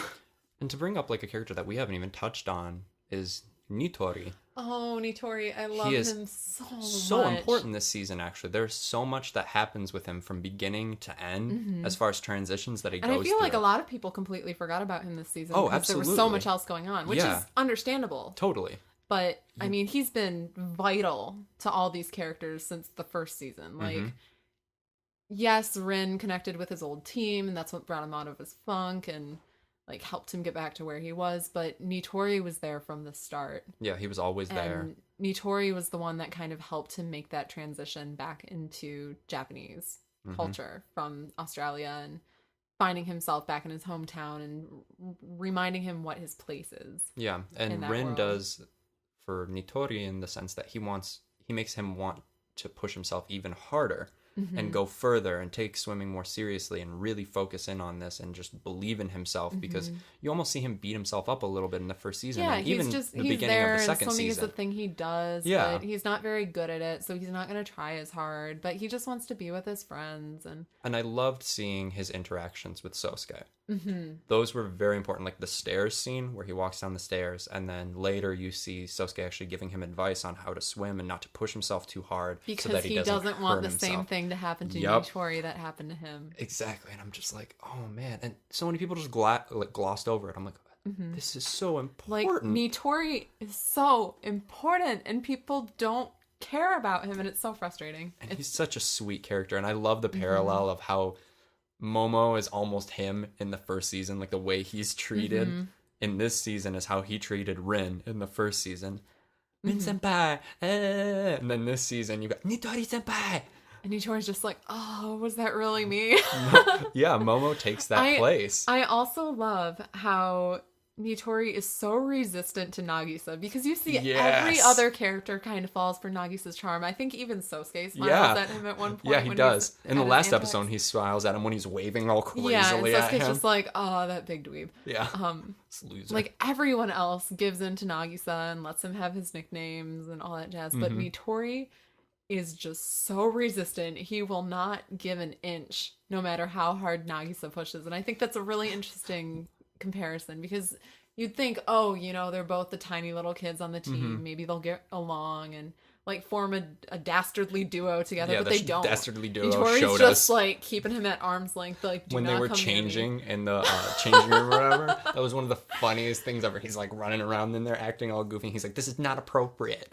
S1: And to bring up like a character that we haven't even touched on is Nitori.
S3: Oh, Nitori. I love him so much.
S1: So important this season, actually. There's so much that happens with him from beginning to end as far as transitions that he goes through.
S3: And I feel like a lot of people completely forgot about him this season.
S1: Oh,
S3: because
S1: absolutely.
S3: there was so much else going on, which is understandable.
S1: Totally.
S3: But, I mean, he's been vital to all these characters since the first season. Like, yes, Rin connected with his old team, and that's what brought him out of his funk and like helped him get back to where he was. But Nitori was there from the start.
S1: Yeah, he was always there.
S3: And Nitori was the one that kind of helped him make that transition back into Japanese culture from Australia and finding himself back in his hometown and reminding him what his place is.
S1: Yeah, and Rin
S3: world.
S1: does for Nitori in the sense that he makes him want to push himself even harder and go further and take swimming more seriously and really focus in on this and just believe in himself, because you almost see him beat himself up a little bit in the first season.
S3: Yeah,
S1: and even
S3: he's
S1: the beginning
S3: there,
S1: of the
S3: and
S1: second
S3: swimming
S1: season.
S3: is the thing he does.
S1: Yeah.
S3: But he's not very good at it, so he's not going to try as hard. But he just wants to be with his friends.
S1: And I loved seeing his interactions with Sosuke. Those were very important, like the stairs scene where he walks down the stairs, and then later you see Sosuke actually giving him advice on how to swim and not to push himself too hard,
S3: Because
S1: so that he doesn't
S3: want
S1: hurt
S3: the same
S1: himself.
S3: thing to happen to
S1: Yup.
S3: Nitori that happened to him.
S1: Exactly, and I'm just like, oh man, and so many people just glossed over it. I'm like, this is so
S3: Like,
S1: important.
S3: Nitori is so important, and people don't care about him, and it's so frustrating.
S1: And he's such a sweet character, and I love the parallel of how Momo is almost him in the first season, like the way he's treated in this season is how he treated Rin in the first season. Rin senpai, and then this season you got Nitori senpai.
S3: And Nitori's just like, oh, was that really me?
S1: Yeah, Momo takes that place.
S3: I also love how Nitori is so resistant to Nagisa, because you see every
S1: Yes.
S3: other character kind of falls for Nagisa's charm. I think even Sosuke smiles at him at one point.
S1: Yeah, he
S3: when
S1: does.
S3: he's
S1: In the
S3: at his
S1: last
S3: antics.
S1: episode, he smiles at him when he's waving all crazily
S3: Yeah, and
S1: at
S3: Sosuke's
S1: him.
S3: just like, oh, that big dweeb.
S1: Yeah, this loser.
S3: Like, everyone else gives in to Nagisa and lets him have his nicknames and all that jazz. But Nitori is just so resistant. He will not give an inch, no matter how hard Nagisa pushes. And I think that's a really interesting comparison, because you'd think, oh, you know, they're both the tiny little kids on the team. Maybe they'll get along and like form a dastardly duo together,
S1: yeah,
S3: but
S1: the
S3: they don't.
S1: dastardly duo
S3: Nitori's
S1: showed
S3: just
S1: us
S3: like keeping him at arm's length, like, do
S1: when
S3: not
S1: they were
S3: come near me.
S1: changing in the changing room or whatever. That was one of the funniest things ever. He's like running around in there acting all goofy. He's like, this is not appropriate.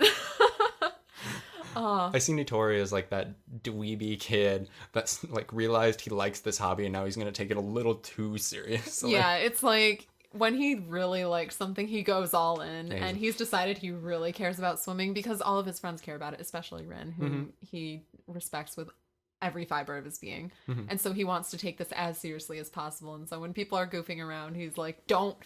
S1: I see Nitori as like that dweeby kid that's like realized he likes this hobby and now he's gonna take it a little too seriously.
S3: Yeah, it's like when he really likes something, he goes all in,
S1: Yeah,
S3: and he's decided he really cares about swimming because all of his friends care about it, especially Rin, whom he respects with every fiber of his being. And so he wants to take this as seriously as possible. And so when people are goofing around, he's like, don't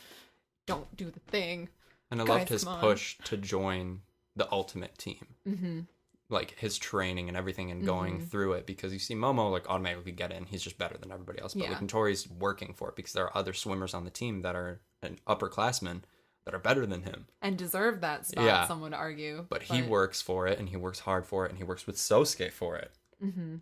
S3: do the thing.
S1: And I
S3: Guys,
S1: loved his
S3: come on.
S1: push to join the ultimate team. Like his training and everything and going through it, because you see Momo like automatically get in. He's just better than everybody else. But
S3: Yeah.
S1: like Nitori's working for it because there are other swimmers on the team that are an upperclassmen that are better than him.
S3: And deserve that spot,
S1: Yeah.
S3: some would argue.
S1: But he works for it and he works hard for it and he works with Sosuke for it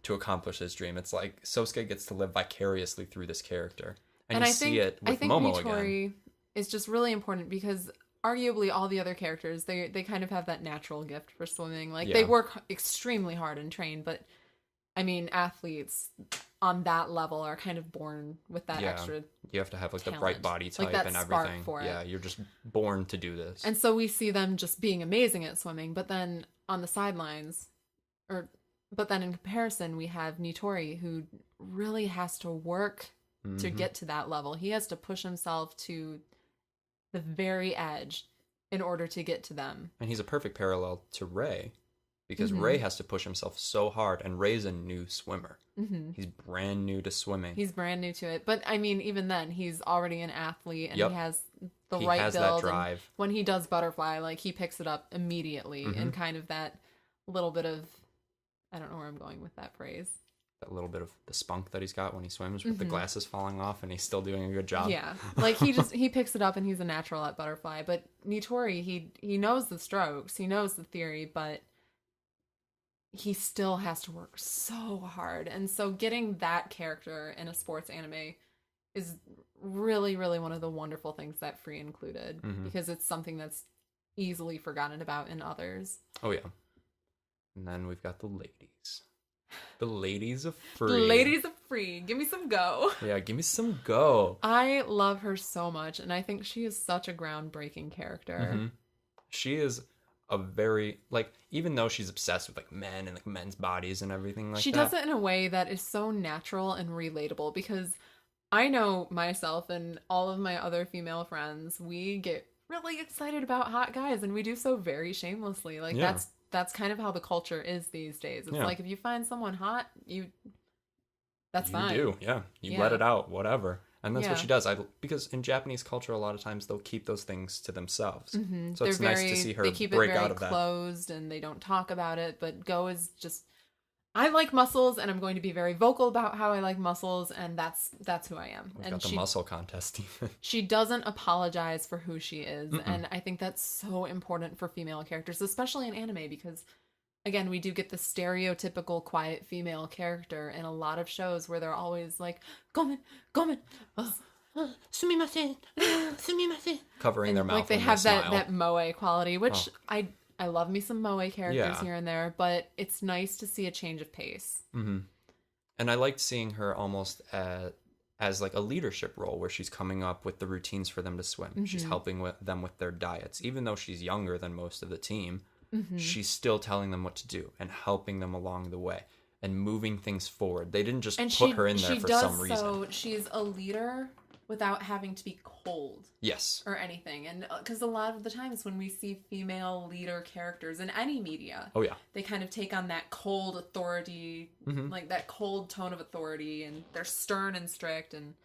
S1: to accomplish his dream. It's like Sosuke gets to live vicariously through this character. And you see it with Momo again.
S3: Nitori is just really important because arguably all the other characters, they kind of have that natural gift for swimming. Like, they
S1: Yeah.
S3: work extremely hard and train, but I mean, athletes on that level are kind of born with that
S1: Yeah.
S3: extra.
S1: You have to have like the right
S3: talent.
S1: body
S3: Like
S1: type
S3: that
S1: and
S3: spark
S1: everything.
S3: for it.
S1: Yeah, you're just born to do this.
S3: And so we see them just being amazing at swimming, but then on the sidelines, but then in comparison, we have Nitori, who really has to work to get to that level. He has to push himself to the very edge in order to get to them.
S1: And he's a perfect parallel to Ray, because Ray has to push himself so hard, and Ray's a new swimmer. He's brand new to swimming.
S3: He's brand new to it. But I mean, even then, he's already an athlete, and
S1: Yep.
S3: he has the
S1: He
S3: right
S1: has that
S3: build. And
S1: drive.
S3: when he does butterfly, like, he picks it up immediately, and kind of that little bit of, I don't know where I'm going with that phrase.
S1: That little bit of the spunk that he's got when he swims with the glasses falling off, and he's still doing a good job.
S3: Yeah, like, he picks it up, and he's a natural at butterfly. But Nitori, he knows the strokes, he knows the theory, but he still has to work so hard. And so getting that character in a sports anime is really, really one of the wonderful things that Free included, because it's something that's easily forgotten about in others.
S1: Oh, yeah. And then we've got the ladies. The ladies of Free.
S3: Ladies of Free, give me some go.
S1: Yeah, give me some go.
S3: I love her so much, and I think she is such a groundbreaking character.
S1: She is a very, like, even though she's obsessed with like men and like men's bodies and everything like
S3: she
S1: that.
S3: does it in a way that is so natural and relatable, because I know myself and all of my other female friends, we get really excited about hot guys, and we do so very shamelessly. Like,
S1: Yeah.
S3: that's kind of how the culture is these days. It's
S1: Yeah.
S3: like, if you find someone hot, that's fine.
S1: You do, yeah. You
S3: Yeah.
S1: let it out, whatever. And that's
S3: Yeah.
S1: what she does. Because in Japanese culture, a lot of times they'll keep those things to themselves.
S3: Mm-hmm.
S1: So it's nice to see her
S3: they keep
S1: break
S3: it very
S1: out of that.
S3: closed, and they don't talk about it. But Go is just, I like muscles, and I'm going to be very vocal about how I like muscles, and that's who I am.
S1: We've
S3: and
S1: got the muscle contest even.
S3: she doesn't apologize for who she is.
S1: Mm-mm.
S3: And I think that's so important for female characters, especially in anime, because again, we do get the stereotypical quiet female character in a lot of shows where they're always like, gomen, gomen,
S2: Sumimasen. Sumimasen.
S1: Covering their mouth
S3: like they
S1: when
S3: have
S1: smile.
S3: that moe quality, which I love me some moe characters
S1: Yeah.
S3: here and there, but it's nice to see a change of pace.
S1: Mm-hmm. And I liked seeing her almost as like a leadership role, where she's coming up with the routines for them to swim.
S3: Mm-hmm.
S1: She's helping them with their diets. Even though she's younger than most of the team,
S3: Mm-hmm.
S1: she's still telling them what to do and helping them along the way and moving things forward. They didn't just put her in there for some reason.
S3: So she's a leader without having to be cold
S1: Yes.
S3: or anything. And because a lot of the times when we see female leader characters in any media,
S1: Oh yeah.
S3: they kind of take on that cold authority,
S1: Mhm.
S3: like that cold tone of authority, and they're stern and strict, and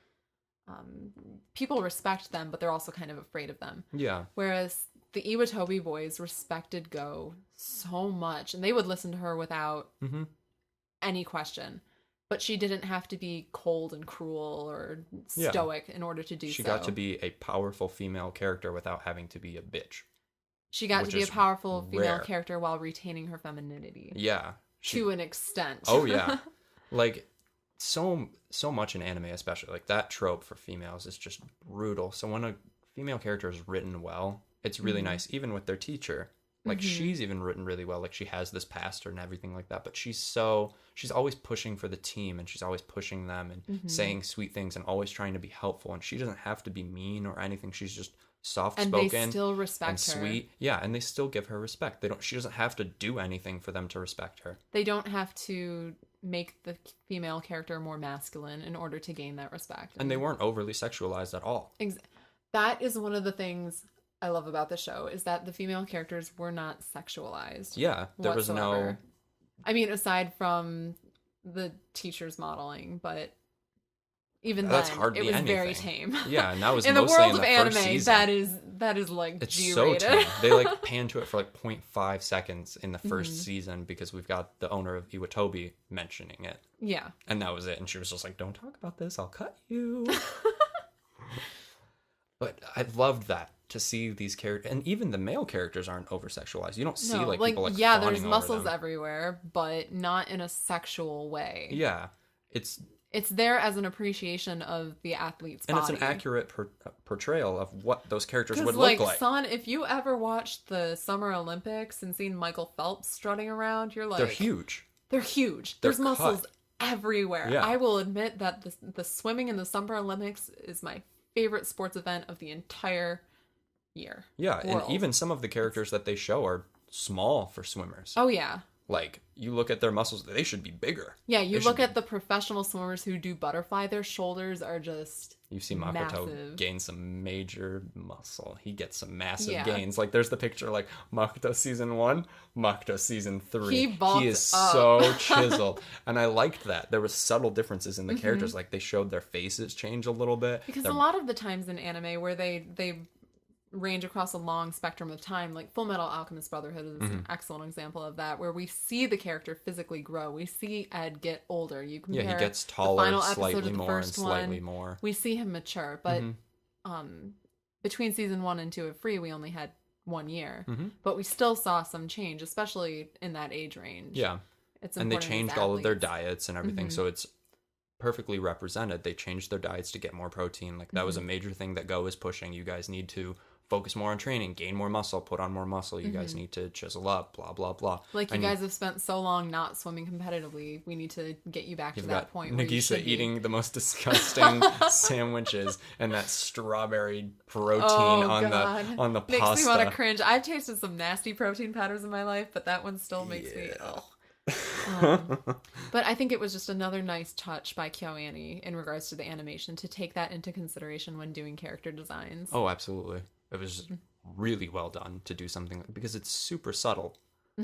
S3: people respect them, but they're also kind of afraid of them.
S1: Yeah.
S3: Whereas the Iwatobi boys respected Go so much, and they would listen to her without
S1: Mm-hmm.
S3: any question. But she didn't have to be cold and cruel or
S1: Yeah.
S3: stoic in order to do so.
S1: She got to be a powerful female character without having to be a bitch.
S3: She got
S1: which
S3: to be a
S1: is
S3: powerful female
S1: rare.
S3: character while retaining her femininity.
S1: Yeah.
S3: To an extent.
S1: Oh yeah. Like so much in anime, especially like that trope for females is just brutal. So when a female character is written well, it's really nice. Even with their teacher, like she's even written really well. Like she has this pastor and everything like that, but she's always pushing for the team, and she's always pushing them and saying sweet things and always trying to be helpful. And she doesn't have to be mean or anything. She's just soft
S3: And
S1: spoken
S3: they still respect
S1: and
S3: her.
S1: sweet. Yeah, and they still give her respect. She doesn't have to do anything for them to respect her.
S3: They don't have to make the female character more masculine in order to gain that respect.
S1: And they weren't overly sexualized at all.
S3: That is one of the things I love about the show, is that the female characters were not sexualized.
S1: Yeah, there was no...
S3: whatsoever. I mean, aside from the teacher's modeling, but even
S1: That's
S3: then,
S1: hardly
S3: it was very
S1: anything.
S3: tame.
S1: Yeah, and that was
S3: in the
S1: mostly
S3: world
S1: in
S3: of
S1: the
S3: anime,
S1: first season.
S3: that is like
S1: It's
S3: G-rated.
S1: so tame. They like pan to it for like 0.5 seconds in the first season because we've got the owner of Iwatobi mentioning it.
S3: Yeah.
S1: And that was it. And she was just like, don't talk about this. I'll cut you. But I loved that, to see these characters. And even the male characters aren't over-sexualized. You don't see
S3: No,
S1: people like
S3: yeah,
S1: fawning
S3: there's
S1: over
S3: muscles
S1: them.
S3: everywhere, but not in a sexual way.
S1: Yeah. It's
S3: there as an appreciation of the athlete's
S1: And
S3: body.
S1: it's an accurate portrayal of what those characters would
S3: Because,
S1: look like.
S3: son, if you ever watched the Summer Olympics and seen Michael Phelps strutting around, you're like...
S1: They're huge.
S3: They're huge.
S1: They're
S3: There's muscles
S1: cut.
S3: everywhere.
S1: Yeah.
S3: I will admit that the swimming in the Summer Olympics is my favorite sports event of the entire year.
S1: Yeah,
S3: world.
S1: and even some of the characters that they show are small for swimmers.
S3: Oh, yeah.
S1: Like, you look at their muscles, they should be bigger.
S3: Yeah, you
S1: They
S3: look
S1: should
S3: at the professional swimmers who do butterfly, their shoulders are just
S1: You see Makoto
S3: massive.
S1: gain some major muscle. He gets some massive
S3: Yeah.
S1: gains. Like, there's the picture, like, Makoto season 1, Makoto season 3.
S3: He bulked
S1: is
S3: up.
S1: so chiseled. And I liked that. There was subtle differences in the
S3: Mm-hmm.
S1: characters. Like, they showed their faces change a little bit.
S3: Because
S1: Their-
S3: a lot of the times in anime where they range across a long spectrum of time, like Full Metal Alchemist Brotherhood is
S1: Mm-hmm.
S3: an excellent example of that, where we see the character physically grow. We see Ed get older. You compare
S1: yeah, he gets
S3: the
S1: taller
S3: final episode
S1: slightly
S3: of the
S1: more and
S3: first
S1: slightly
S3: one.
S1: more.
S3: We see him mature, but
S1: Mm-hmm.
S3: between season 1 and 2 of Free, we only had 1 year,
S1: Mm-hmm.
S3: but we still saw some change, especially in that age range.
S1: Yeah.
S3: It's
S1: And they
S3: important as
S1: changed all of their
S3: athletes.
S1: diets and everything,
S3: Mm-hmm.
S1: so it's perfectly represented. They changed their diets to get more protein. Like, that was
S3: Mm-hmm.
S1: a major thing that Go is pushing. You guys need to focus more on training, gain more muscle, put on more muscle. You guys need to chisel up, blah, blah, blah.
S3: Like, you guys have spent so long not swimming competitively. We need to get you back to that
S1: got
S3: point where you
S1: Nagisa
S3: should be.
S1: eating the most disgusting sandwiches and that strawberry protein on the pasta.
S3: Makes me want to cringe. I've tasted some nasty protein powders in my life, but that one still makes me... But I think it was just another nice touch by KyoAni in regards to the animation to take that into consideration when doing character designs.
S1: Oh, absolutely. It was really well done to do something because it's super subtle.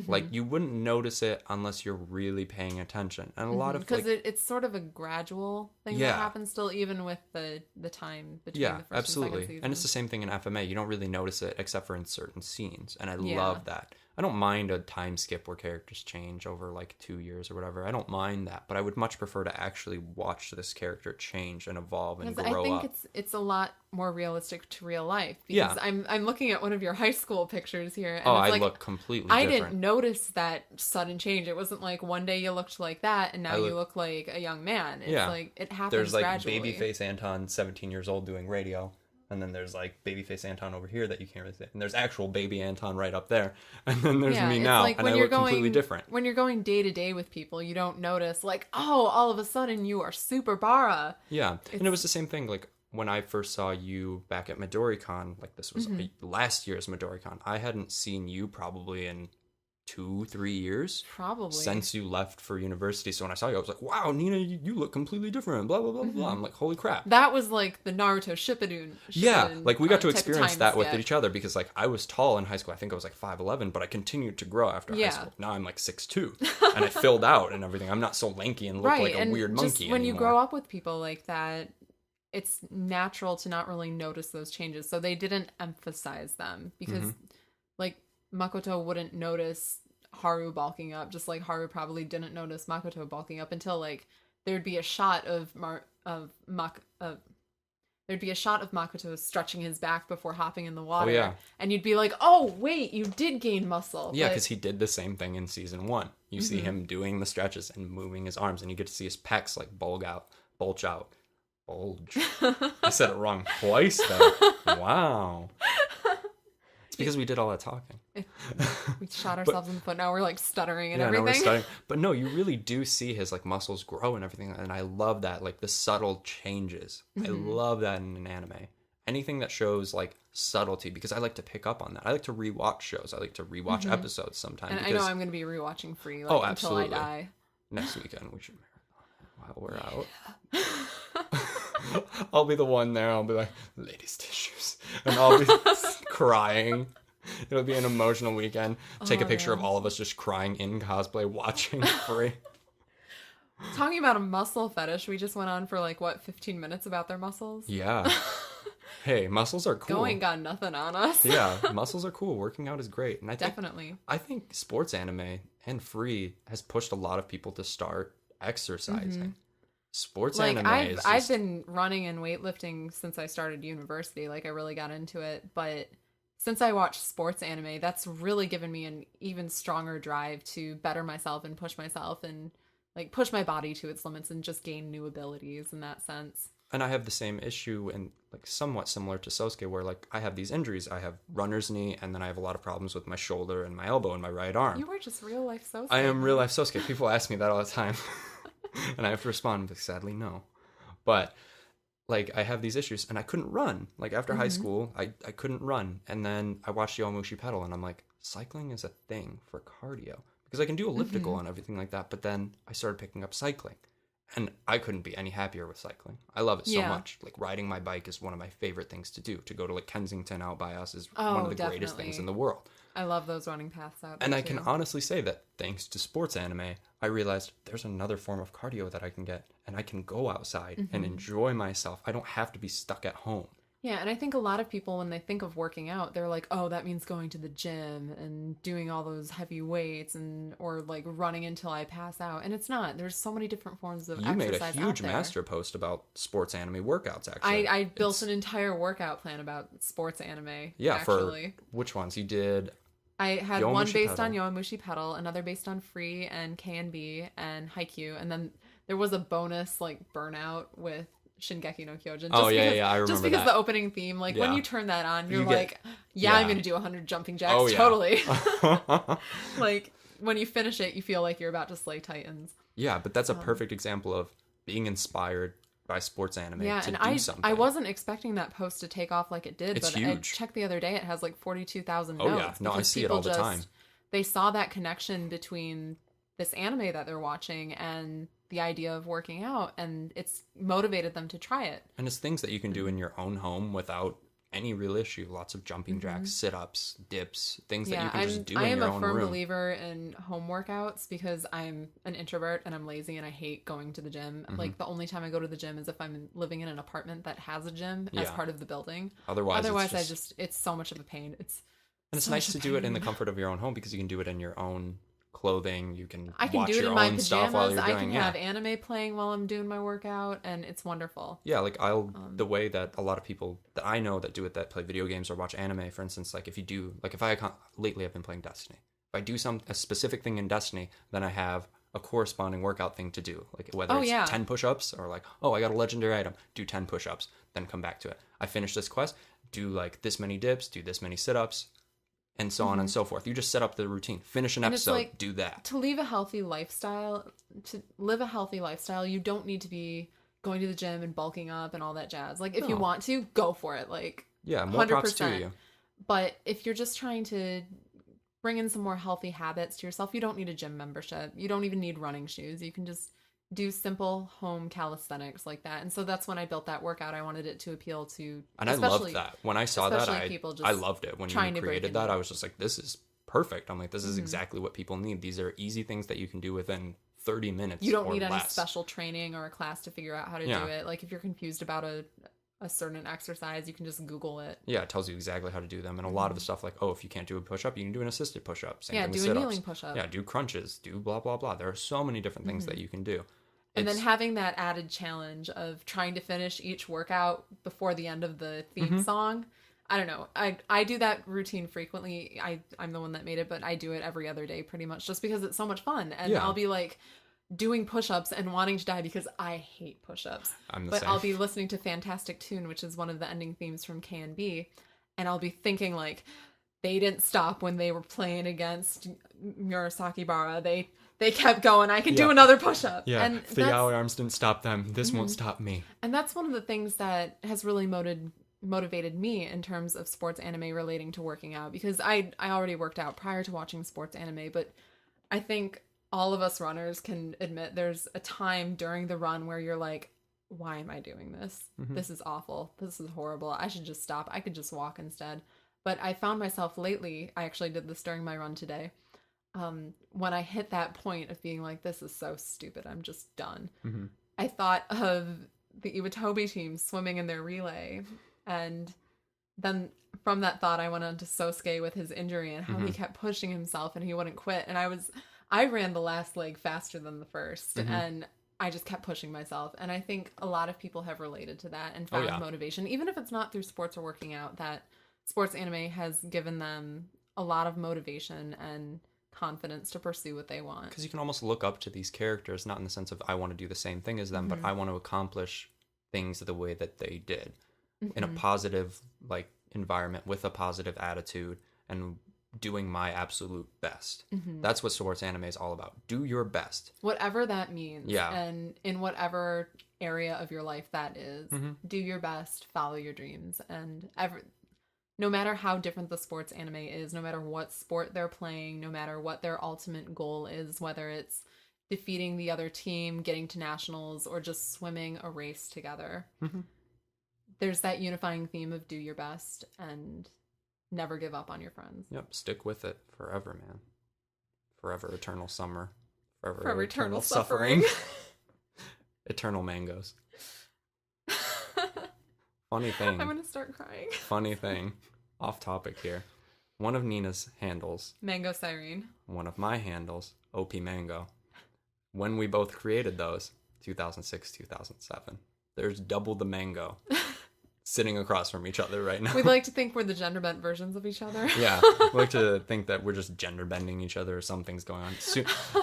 S1: Like, you wouldn't notice it unless you're really paying attention. And a lot of
S3: because it's sort of a gradual thing that happens still, even with the time between the first and second season.
S1: And it's the same thing in FMA. You don't really notice it except for in certain scenes. And I love that. I don't mind a time skip where characters change over like 2 years or whatever. I don't mind that, but I would much prefer to actually watch this character change and evolve and grow up.
S3: I think it's a lot more realistic to real life. Because I'm looking at one of your high school pictures here. And
S1: I look completely different.
S3: I didn't notice that sudden change. It wasn't like one day you looked like that and now you look like a young man. It's like it happens
S1: There's like
S3: gradually.
S1: babyface Anton, 17 years old, doing radio. And then there's like babyface Anton over here that you can't really see. And there's actual baby Anton right up there. And then there's me now, like and I look completely different.
S3: When you're going day to day with people, you don't notice like, oh, all of a sudden you are super Bara.
S1: Yeah, and it was the same thing. Like when I first saw you back at MidoriCon, like this was last year's MidoriCon. I hadn't seen you probably in 2-3 years
S3: probably
S1: since you left for university. So when I saw you, I was like, wow, Nina, you look completely different, blah blah blah blah. I'm like, holy crap,
S3: that was like the Naruto Shippuden
S1: like we got to experience that with each other, because like I was tall in high school. I think I was like 5'11", but I continued to grow after high school. Now I'm like 6'2", and I filled out and everything. I'm not so lanky and look like a weird monkey
S3: just when
S1: anymore.
S3: you grow up with people like that, it's natural to not really notice those changes. So they didn't emphasize them because like Makoto wouldn't notice Haru bulking up, just like Haru probably didn't notice Makoto bulking up until like there'd be a shot of Makoto stretching his back before hopping in the water. And you'd be like, oh wait, you did gain muscle.
S1: Yeah, because he did the same thing in season 1. You see him doing the stretches and moving his arms, and you get to see his pecs like bulge out. I said it wrong twice though. Wow. It's because we did all that talking.
S3: We shot ourselves in the foot. Now we're like stuttering and everything.
S1: Now we're stuttering. But no, you really do see his like muscles grow and everything, and I love that, like the subtle changes. I love that in an anime. Anything that shows like subtlety, because I like to pick up on that. I like to rewatch shows. I like to rewatch episodes sometimes.
S3: And
S1: because...
S3: I know I'm going to be rewatching Free until I die.
S1: Next weekend we should marathon while we're out. I'll be the one there. I'll be like, ladies' tissues, and I'll be crying. It'll be an emotional weekend. Take a picture of all of us just crying in cosplay, watching Free.
S3: Talking about a muscle fetish, we just went on for 15 minutes about their muscles.
S1: Yeah. Hey, muscles are cool.
S3: Going got nothing on us.
S1: Yeah, muscles are cool. Working out is great. And I think sports anime and Free has pushed a lot of people to start exercising. Sports anime is just...
S3: I've been running and weightlifting since I started university. I really got into it. But since I watched sports anime, that's really given me an even stronger drive to better myself and push myself and push my body to its limits and just gain new abilities in that sense.
S1: And I have the same issue, and somewhat similar to Sosuke, where I have these injuries. I have runner's knee, and then I have a lot of problems with my shoulder and my elbow and my right arm.
S3: You are just real life Sosuke.
S1: I am real life Sosuke. People ask me that all the time. And I have to respond, but sadly, no. But I have these issues, and I couldn't run. After high school, I couldn't run. And then I watched Yowamushi pedal, and I'm like, cycling is a thing for cardio. Because I can do elliptical and everything like that. But then I started picking up cycling. And I couldn't be any happier with cycling. I love it so much. Riding my bike is one of my favorite things to do. To go to Kensington out by us is one of the greatest things in the world.
S3: I love those running paths out there.
S1: And I can honestly say that thanks to sports anime, I realized there's another form of cardio that I can get. And I can go outside and enjoy myself. I don't have to be stuck at home.
S3: Yeah, and I think a lot of people, when they think of working out, they're like, oh, that means going to the gym and doing all those heavy weights or running until I pass out. And it's not. There's so many different forms of exercise out there.
S1: You made a huge master post about sports anime workouts, actually.
S3: I built an entire workout plan about sports anime,
S1: yeah,
S3: actually.
S1: For which ones? You did...
S3: I had one based on Yowamushi Pedal, another based on Free and K&B and Haikyuu, and then there was a bonus, Burnout with Shingeki no Kyojin.
S1: Oh, yeah,
S3: because,
S1: yeah, I remember
S3: just because
S1: that.
S3: the opening theme, like when
S1: Yeah.
S3: you turn that on, you're
S1: You get-
S3: like,
S1: yeah.
S3: I'm going to do 100 jumping jacks.
S1: Oh, yeah.
S3: Totally. Like when you finish it, you feel like you're about to slay titans.
S1: Yeah, but that's a perfect example of being inspired by sports anime
S3: Yeah,
S1: to
S3: and
S1: do
S3: I
S1: something.
S3: wasn't expecting that post to take off like it did,
S1: It's
S3: but
S1: huge.
S3: I checked the other day, it has like 42,000
S1: Oh,
S3: notes.
S1: yeah. No, I
S3: because
S1: see it
S3: people
S1: all the time.
S3: They saw that connection between this anime that they're watching and the idea of working out, and it's motivated them to try it.
S1: And it's things that you can do in your own home without any real issue. Lots of jumping jacks, sit-ups, dips, things that you can just do
S3: I
S1: in
S3: am
S1: your
S3: a
S1: own
S3: firm
S1: room.
S3: believer in home workouts because I'm an introvert and I'm lazy and I hate going to the gym.
S1: Mm-hmm.
S3: Like the only time I go to the gym is if I'm living in an apartment that has a gym as
S1: Yeah.
S3: part of the building.
S1: Otherwise,
S3: it's so much of a pain.
S1: And it's
S3: so
S1: nice
S3: much
S1: to
S3: a
S1: do it in the
S3: pain.
S1: comfort of your own home because you can do it in your own clothing. You can
S3: I can
S1: watch
S3: do it
S1: your
S3: in my
S1: own stuff while
S3: pajamas.
S1: you're
S3: I
S1: doing
S3: can have anime playing while I'm doing my workout, and it's wonderful.
S1: Yeah, like the way that a lot of people that I know that do it, that play video games or watch anime, for instance, like if you do, like lately I've been playing Destiny. If I do a specific thing in Destiny, then I have a corresponding workout thing to do. Like whether it's 10 push-ups or like, oh, I got a legendary item, do 10 push-ups, then come back to it. I finish this quest, do like this many dips, do this many sit-ups, and so on and so forth. You just set up the routine. Finish an
S3: And it's
S1: episode,
S3: like,
S1: do that.
S3: To live a healthy lifestyle, you don't need to be going to the gym and bulking up and all that jazz. Like, if you
S1: No.
S3: want to, go for it. Like,
S1: Yeah, more props to
S3: 100%.
S1: you.
S3: But if you're just trying to bring in some more healthy habits to yourself, you don't need a gym membership. You don't even need running shoes. You can just do simple home calisthenics like that. And so that's when I built that workout. I wanted it to appeal to,
S1: And I loved that. When I saw that,
S3: especially people just
S1: I loved it. When
S3: trying
S1: you
S3: to break
S1: created that,
S3: into
S1: I was just like, this is perfect. I'm like, this is exactly what people need. These are easy things that you can do within 30 minutes.
S3: You don't
S1: or
S3: need any
S1: less.
S3: special training or a class to figure out how to
S1: Yeah.
S3: do it. Like if you're confused about a certain exercise, you can just Google it.
S1: Yeah, it tells you exactly how to do them. And a lot of the stuff like, oh, if you can't do a push-up, you can do an assisted push-up. Same
S3: Yeah,
S1: thing with
S3: do a
S1: sit-ups.
S3: kneeling push-up.
S1: Yeah, do crunches, do blah, blah, blah. There are so many different things that you can do.
S3: And then having that added challenge of trying to finish each workout before the end of the theme
S1: Mm-hmm.
S3: song. I don't know. I do that routine frequently. I'm the one that made it, but I do it every other day pretty much just because it's so much fun. And
S1: Yeah.
S3: I'll be like doing push-ups and wanting to die because I hate push-ups.
S1: I'm the
S3: But
S1: same.
S3: I'll be listening to Fantastic Tune, which is one of the ending themes from K&B, and I'll be thinking like, they didn't stop when they were playing against Murasaki Bara. They kept going. I can do
S1: Yeah.
S3: another push-up.
S1: Yeah,
S3: And
S1: the
S3: that's-
S1: hour arms didn't stop them. This won't stop me.
S3: and that's one of the things that has really motivated me in terms of sports anime relating to working out, because I already worked out prior to watching sports anime, but I think all of us runners can admit there's a time during the run where you're like, why am I doing this? This is awful. This is horrible. I should just stop. I could just walk instead. But I found myself lately, I actually did this during my run today, when I hit that point of being like, this is so stupid, I'm just done. I thought of the Iwatobi team swimming in their relay, and then from that thought I went on to Sosuke with his injury and how he kept pushing himself and he wouldn't quit, and I ran the last leg faster than the first, and I just kept pushing myself. And I think a lot of people have related to that and found motivation, even if it's not through sports or working out, that sports anime has given them a lot of motivation and confidence to pursue what they want.
S1: Because you can almost look up to these characters, not in the sense of I want to do the same thing as them, but I want to accomplish things the way that they did in a positive like environment with a positive attitude and doing my absolute best. That's what sports anime is all about. Do your best.
S3: Whatever that means.
S1: Yeah.
S3: And in whatever area of your life that is, do your best, follow your dreams. And no matter how different the sports anime is, no matter what sport they're playing, no matter what their ultimate goal is, whether it's defeating the other team, getting to nationals, or just swimming a race together, there's that unifying theme of do your best and never give up on your friends.
S1: Yep, stick with it forever, man. Forever eternal summer.
S3: Forever eternal suffering.
S1: Eternal mangoes. Funny thing.
S3: I'm going to start crying.
S1: Funny thing. Off topic here. One of Nina's handles,
S3: MangoSirene.
S1: one of my handles, OP Mango. When we both created those, 2006, 2007, there's double the mango. sitting across from each other right now.
S3: We'd like to think we're the gender bent versions of each other.
S1: Yeah, we like to think that we're just gender bending each other or something's going on.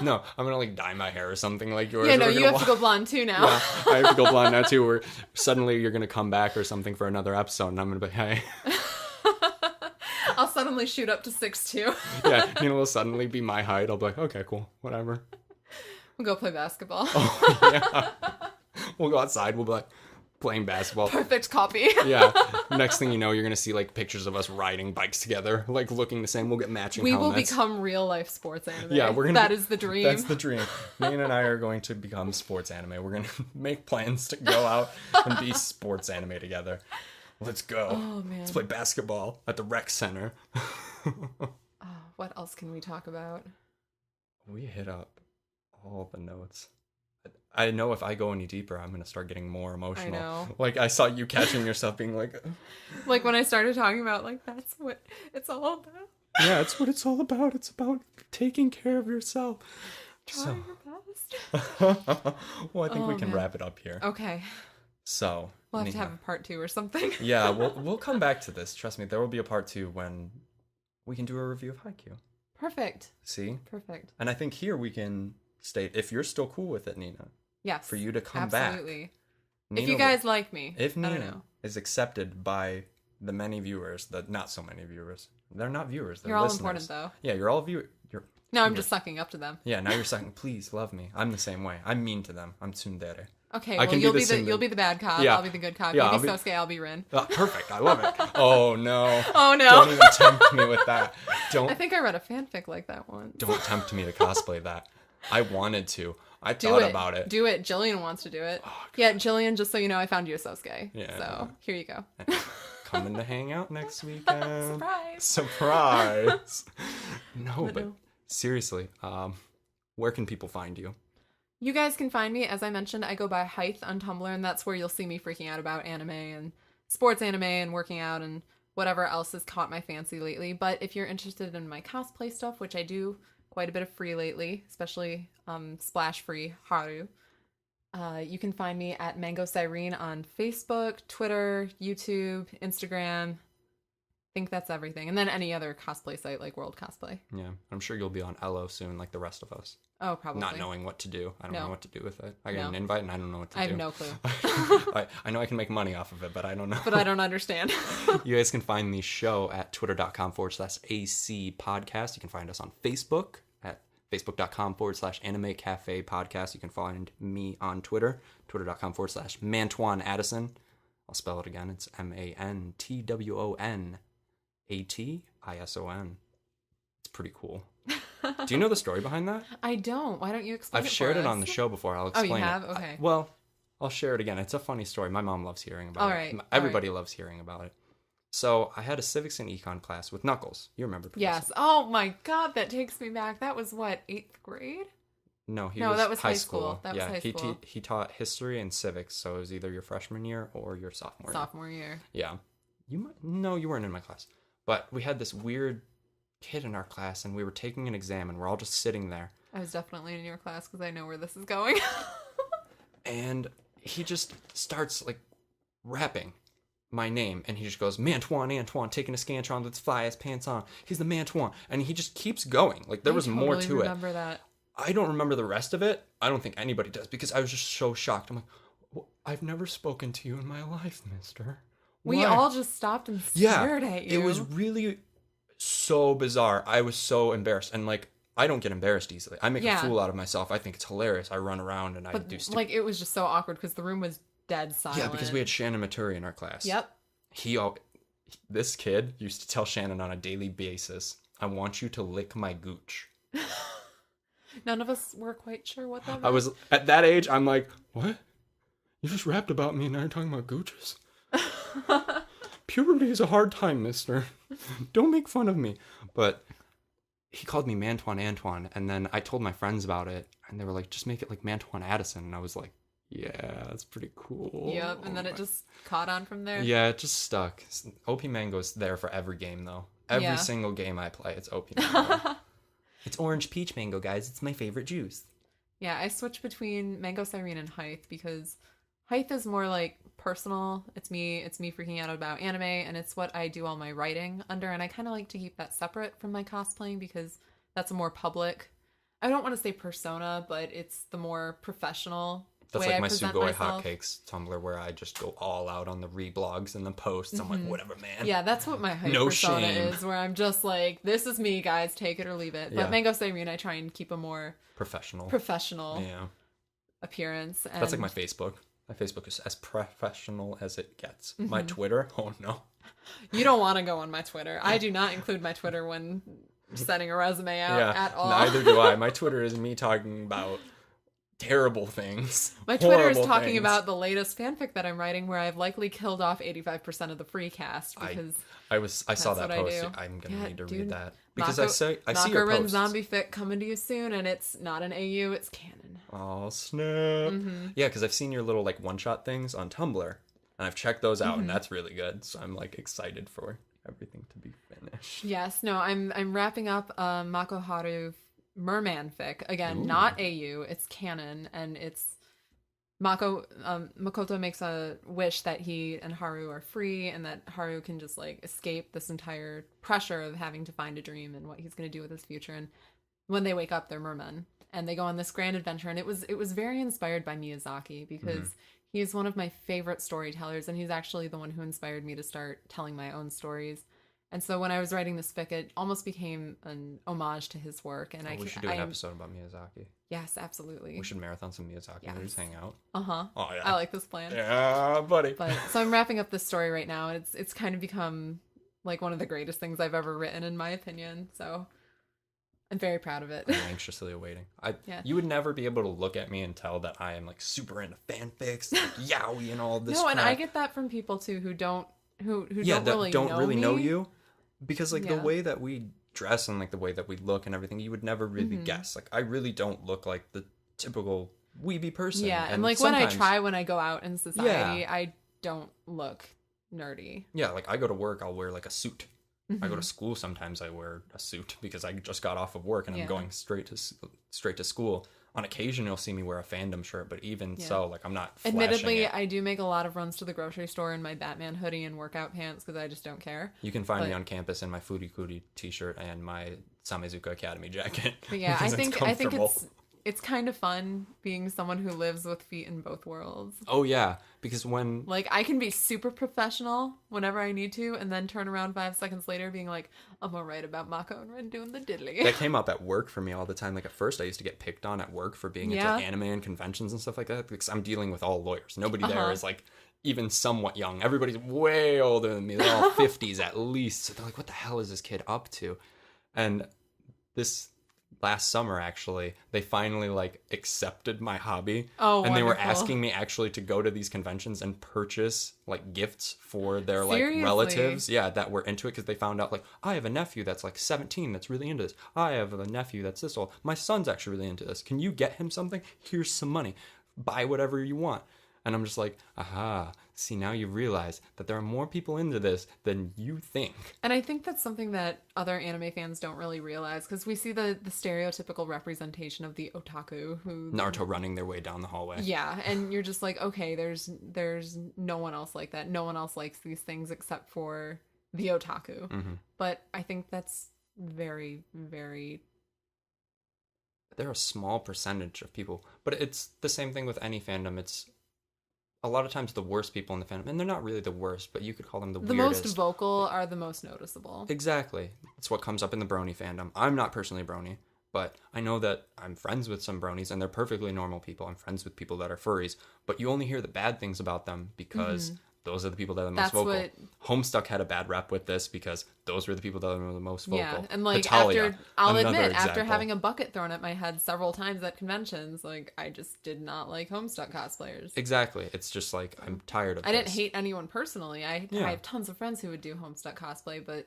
S1: No, I'm gonna like dye my hair or something like yours.
S3: Yeah, no, you have to go blonde too now.
S1: Yeah, I have to go blonde now too. Or suddenly you're gonna come back or something for another episode, and I'm gonna be, hey.
S3: I'll suddenly shoot up to 6'2".
S1: Yeah, it'll suddenly be my height. I'll be like, okay, cool, whatever.
S3: We'll go play basketball.
S1: Oh, yeah. We'll go outside. We'll be like playing basketball.
S3: Perfect copy.
S1: Yeah. Next thing you know, you're gonna see like pictures of us riding bikes together, like looking the same. We'll get matching helmets.
S3: We will become real life sports anime.
S1: Yeah, we're gonna.
S3: That is the dream.
S1: That's the dream. Nate and I are going to become sports anime. We're gonna make plans to go out and be sports anime together. Let's go.
S3: Oh man.
S1: Let's play basketball at the rec center.
S3: What else can we talk about?
S1: We hit up all the notes. I know if I go any deeper, I'm gonna start getting more emotional.
S3: I know.
S1: Like I saw you catching yourself being like,
S3: like when I started talking about like that's what it's all about.
S1: yeah, it's what it's all about. It's about taking care of yourself.
S3: Try your best.
S1: Well, I think we can
S3: man.
S1: wrap it up here.
S3: Okay.
S1: So
S3: We'll have to have a part 2 or something.
S1: Yeah, we'll come back to this. Trust me, there will be a part 2 when we can do a review of Haikyuu.
S3: Perfect.
S1: See?
S3: Perfect.
S1: And I think here we can state, if you're still cool with it, Nina,
S3: Yes.
S1: for you to come
S3: absolutely.
S1: back.
S3: If you guys like me.
S1: If
S3: I don't
S1: Nina
S3: know.
S1: is accepted by the many viewers, the not so many viewers, they're not viewers, they're
S3: You're all
S1: listeners.
S3: important though.
S1: Yeah, you're all viewers.
S3: No, I'm just sucking up to them.
S1: Yeah, now you're saying, please love me. I'm the same way. I'm mean to them. I'm tsundere.
S3: Okay,
S1: I
S3: well
S1: can
S3: you'll
S1: be
S3: be
S1: the
S3: you'll be the bad cop.
S1: Yeah.
S3: I'll be the good cop.
S1: Yeah,
S3: You'll be
S1: I'll
S3: Sosuke, I'll be Rin.
S1: Oh, perfect. I love it. Oh no.
S3: Oh no.
S1: Don't even tempt me with that.
S3: I think I read a fanfic like that once.
S1: Don't tempt me to cosplay that. I wanted to. I
S3: Do
S1: thought
S3: it.
S1: about it.
S3: Do it. Jillian wants to do it.
S1: Oh,
S3: Yeah, Jillian, just so you know, I found you a Sosuke.
S1: Yeah.
S3: So here you go.
S1: Coming to hang out next weekend.
S3: Surprise.
S1: Surprise. No, but
S3: no.
S1: seriously, where can people find you?
S3: You guys can find me, as I mentioned, I go by Hythe on Tumblr, and that's where you'll see me freaking out about anime and sports anime and working out and whatever else has caught my fancy lately. But if you're interested in my cosplay stuff, which I do quite a bit of free lately, especially splash free Haru, you can find me at MangoSirene on Facebook, Twitter, YouTube, Instagram. I think that's everything. And then any other cosplay site like World Cosplay.
S1: Yeah, I'm sure you'll be on Elo soon, like the rest of us.
S3: Oh, probably.
S1: Not knowing what to do. I don't know what to do with it. I get
S3: No.
S1: an invite and I don't know what to do.
S3: I have no clue.
S1: I know I can make money off of it, but I don't know.
S3: But I don't understand.
S1: You guys can find the show at twitter.com/AC podcast. You can find us on Facebook at facebook.com/anime cafe podcast. You can find me on Twitter, twitter.com/Mantuan Addison. I'll spell it again. It's MANTWONATISON. It's pretty cool. Do you know the story behind that?
S3: I don't. Why don't you explain
S1: I've
S3: it
S1: shared
S3: for
S1: it
S3: us?
S1: on the show before. I'll explain
S3: Oh, you have?
S1: it.
S3: Okay.
S1: Well, I'll share it again. It's a funny story. My mom loves hearing about
S3: All
S1: it.
S3: right.
S1: Everybody loves hearing about it. So I had a civics and econ class with Knuckles. You remember? Professor?
S3: Yes. Oh my God, that takes me back. That was what, 8th grade?
S1: No,
S3: that was high school. That was
S1: yeah,
S3: high school.
S1: He taught history and civics, so it was either your freshman year or your sophomore year.
S3: Sophomore year.
S1: Yeah. No, you weren't in my class. But we had this weird kid in our class, and we were taking an exam, and we're all just sitting there.
S3: I was definitely in your class because I know where this is going.
S1: And he just starts, like, rapping my name, and he just goes, Antoine, taking a scantron, let's fly his pants on. He's the Mantuan. And he just keeps going. Like, there was more to it.
S3: I remember that.
S1: I don't remember the rest of it. I don't think anybody does, because I was just so shocked. I'm like, I've never spoken to you in my life, mister.
S3: We
S1: Why?"
S3: all just stopped and stared at you.
S1: It was really so bizarre. I was so embarrassed. And, like, I don't get embarrassed easily. I make a fool out of myself. I think it's hilarious. I run around and I do stupid.
S3: Like, it was just so awkward because the room was dead silent.
S1: Yeah, because we had Shannon Maturi in our class.
S3: Yep.
S1: This kid used to tell Shannon on a daily basis, I want you to lick my gooch.
S3: None of us were quite sure what that meant.
S1: I was, at that age, I'm like, what? You just rapped about me and now you're talking about gooches? Puberty is a hard time, mister. Don't make fun of me. But he called me Antoine, and then I told my friends about it, and they were like, just make it like Mantuan Addison. And I was like, yeah, that's pretty cool.
S3: Yep, and then it just caught on from there.
S1: Yeah, it just stuck. OP Mango's there for every game, though. Every single game I play, it's OP Mango. It's orange peach mango, guys. It's my favorite juice.
S3: Yeah, I switched between MangoSirene and Hythe because Height is more like personal. It's me freaking out about anime, and it's what I do all my writing under, and I kind of like to keep that separate from my cosplaying because that's a more public, I don't want to say persona, but it's the more professional
S1: That's
S3: way
S1: like
S3: I
S1: my
S3: present
S1: Sugoi
S3: myself.
S1: Hotcakes Tumblr, where I just go all out on the reblogs and the posts. I'm like, whatever, man.
S3: Yeah, that's what my height
S1: No
S3: persona
S1: shame.
S3: is, where I'm just like, this is me, guys, take it or leave it. But
S1: Yeah.
S3: MangoSirene, I try and keep a more
S1: Professional.
S3: professional appearance. And
S1: That's like my Facebook. My Facebook is as professional as it gets. My Twitter, oh no.
S3: You don't want to go on my Twitter. I do not include my Twitter when sending a resume out at all.
S1: Neither do I. My Twitter is me talking about terrible things.
S3: My Twitter is
S1: horrible
S3: talking
S1: things.
S3: about the latest fanfic that I'm writing, where I've likely killed off 85% of the free cast because
S1: I saw that
S3: what I
S1: post.
S3: do.
S1: I'm gonna
S3: Yeah,
S1: need to
S3: dude.
S1: read that because I see your
S3: Mako-Ren
S1: posts.
S3: Zombie Fic coming to you soon, and it's not an AU, it's canon.
S1: Oh snap! Yeah, because I've seen your little like one shot things on Tumblr, and I've checked those out, and that's really good. So I'm like excited for everything to be finished.
S3: Yes, no, I'm wrapping up Mako Haru Merman fic again, not AU, it's canon, and it's Makoto makes a wish that he and Haru are free, and that Haru can just like escape this entire pressure of having to find a dream and what he's going to do with his future. And when they wake up, they're mermen, and they go on this grand adventure. And it was very inspired by Miyazaki because he's one of my favorite storytellers, and he's actually the one who inspired me to start telling my own stories. And so when I was writing this fic, it almost became an homage to his work. And
S1: We should do an episode about Miyazaki.
S3: Yes, absolutely.
S1: We should marathon some Miyazaki and just hang out.
S3: Uh-huh.
S1: Oh yeah.
S3: I like this plan.
S1: Yeah, buddy.
S3: But so I'm wrapping up this story right now, and it's kind of become like one of the greatest things I've ever written, in my opinion. So I'm very proud of it.
S1: I'm anxiously awaiting. You would never be able to look at me and tell that I am like super into fanfics, like yaoi and all this.
S3: No, and
S1: crap.
S3: I get that from people too who don't
S1: that
S3: don't really know me.
S1: you, because like the
S3: Yeah.
S1: way that we dress and like the way that we look and everything, you would never really guess. Like I really don't look like the typical weeby person.
S3: Yeah, and like when I go out in society, I don't look nerdy.
S1: Yeah, like I go to work, I'll wear like a suit. I go to school, sometimes I wear a suit because I just got off of work and I'm going straight to school. On occasion, you'll see me wear a fandom shirt, but even so, like I'm not flashing
S3: Admittedly,
S1: it.
S3: I do make a lot of runs to the grocery store in my Batman hoodie and workout pants because I just don't care.
S1: You can find me on campus in my Foodie Cootie t-shirt and my Samezuka Academy jacket.
S3: But yeah, I
S1: because
S3: think
S1: comfortable.
S3: it's kind of fun being someone who lives with feet in both worlds.
S1: Oh yeah, because when
S3: Like I can be super professional whenever I need to, and then turn around 5 seconds later being like, I'm gonna write about Mako and Ren doing the diddly.
S1: that came up at work for me all the time. Like at first I used to get picked on at work for being into
S3: Yeah.
S1: like, anime and conventions and stuff like that because I'm dealing with all lawyers. Nobody there is like even somewhat young. Everybody's way older than me. They're all 50s at least. So they're like, what the hell is this kid up to? And this last summer, actually, they finally like accepted my hobby.
S3: Oh,
S1: and they were
S3: wonderful.
S1: asking me actually to go to these conventions and purchase like gifts for their like
S3: Seriously?
S1: relatives. Yeah, that were into it because they found out like I have a nephew that's like 17 that's really into this. I have a nephew that's this old. My son's actually really into this. Can you get him something? Here's some money. Buy whatever you want. And I'm just like, aha, see, now you realize that there are more people into this than you think.
S3: And I think that's something that other anime fans don't really realize, because we see the stereotypical representation of the otaku who
S1: Naruto running their way down the hallway.
S3: Yeah, and you're just like, okay, there's no one else like that. No one else likes these things except for the otaku.
S1: Mm-hmm.
S3: But I think that's very, very...
S1: They're a small percentage of people. But it's the same thing with any fandom. It's a lot of times the worst people in the fandom, and they're not really the worst, but you could call them the weirdest.
S3: most vocal are the most noticeable.
S1: Exactly. It's what comes up in the brony fandom. I'm not personally a brony, but I know that I'm friends with some bronies, and they're perfectly normal people. I'm friends with people that are furries, but you only hear the bad things about them because those are the people that are the most
S3: That's
S1: vocal.
S3: what-
S1: Homestuck had a bad rep with this because those were the people that were the most vocal.
S3: Yeah, and like
S1: Hetalia,
S3: I'll
S1: another
S3: admit, after
S1: example.
S3: having a bucket thrown at my head several times at conventions, like I just did not like Homestuck cosplayers.
S1: Exactly. It's just like, I'm tired of
S3: I didn't
S1: this.
S3: hate anyone personally. I
S1: Yeah.
S3: have tons of friends who would do Homestuck cosplay, but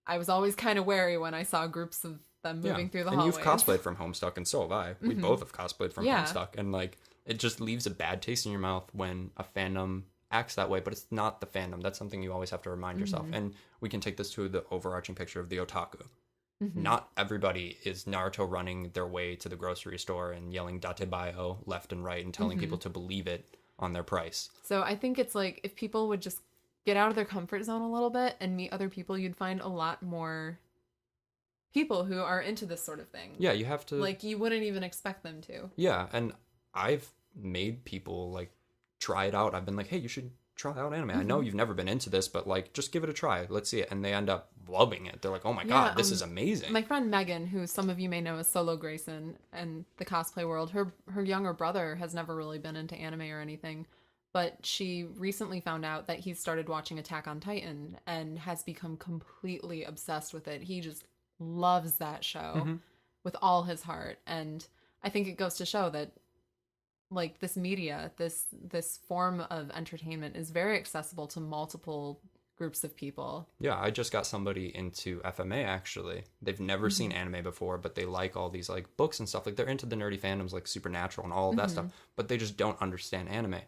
S3: I was always kind of wary when I saw groups of them moving through the
S1: and
S3: hallways.
S1: you've cosplayed from Homestuck, and so have I. We both have cosplayed from
S3: Yeah.
S1: Homestuck, and like it just leaves a bad taste in your mouth when a fandom acts that way. But it's not the fandom. That's something you always have to remind yourself. And we can take this to the overarching picture of the otaku. Not everybody is Naruto running their way to the grocery store and yelling "Datebayo" left and right and telling people to believe it. on their price.
S3: So I think it's like if people would just get out of their comfort zone a little bit and meet other people, you'd find a lot more people who are into this sort of thing.
S1: Yeah, you have to...
S3: Like, you wouldn't even expect them to.
S1: Yeah, and I've made people, like, try it out. I've been like, hey, you should try out anime. I know you've never been into this, but, like, just give it a try. Let's see it. And they end up loving it. They're like, oh my god, this is amazing.
S3: My friend Megan, who some of you may know as Solo Grayson and the cosplay world, her younger brother has never really been into anime or anything. But she recently found out that he's started watching Attack on Titan and has become completely obsessed with it. He just loves that show with all his heart. And I think it goes to show that, like, this media, this form of entertainment is very accessible to multiple groups of people.
S1: Yeah, I just got somebody into FMA, actually. They've never seen anime before, but they like all these, like, books and stuff. Like, they're into the nerdy fandoms, like Supernatural and all of that stuff, but they just don't understand anime.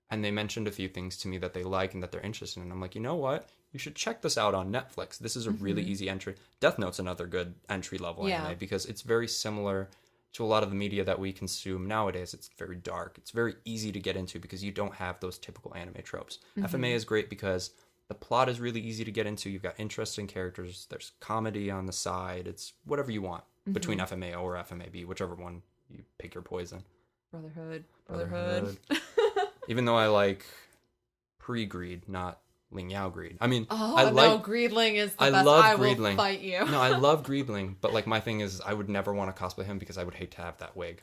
S1: And they mentioned a few things to me that they like and that they're interested in. I'm like, you know what? You should check this out on Netflix. This is a really easy entry. Death Note's another good entry-level anime because it's very similar to a lot of the media that we consume nowadays. It's very dark. It's very easy to get into because you don't have those typical anime tropes. FMA is great because the plot is really easy to get into. You've got interesting characters. There's comedy on the side. It's whatever you want between FMA or FMAB, whichever one you pick your poison.
S3: Brotherhood.
S1: Even though I like pre-greed, not Ling Yao greed. I mean,
S3: Greedling is the best.
S1: Love
S3: I
S1: Greedling.
S3: will fight you.
S1: No, I love Greedling, but like my thing is I would never want to cosplay him because I would hate to have that wig.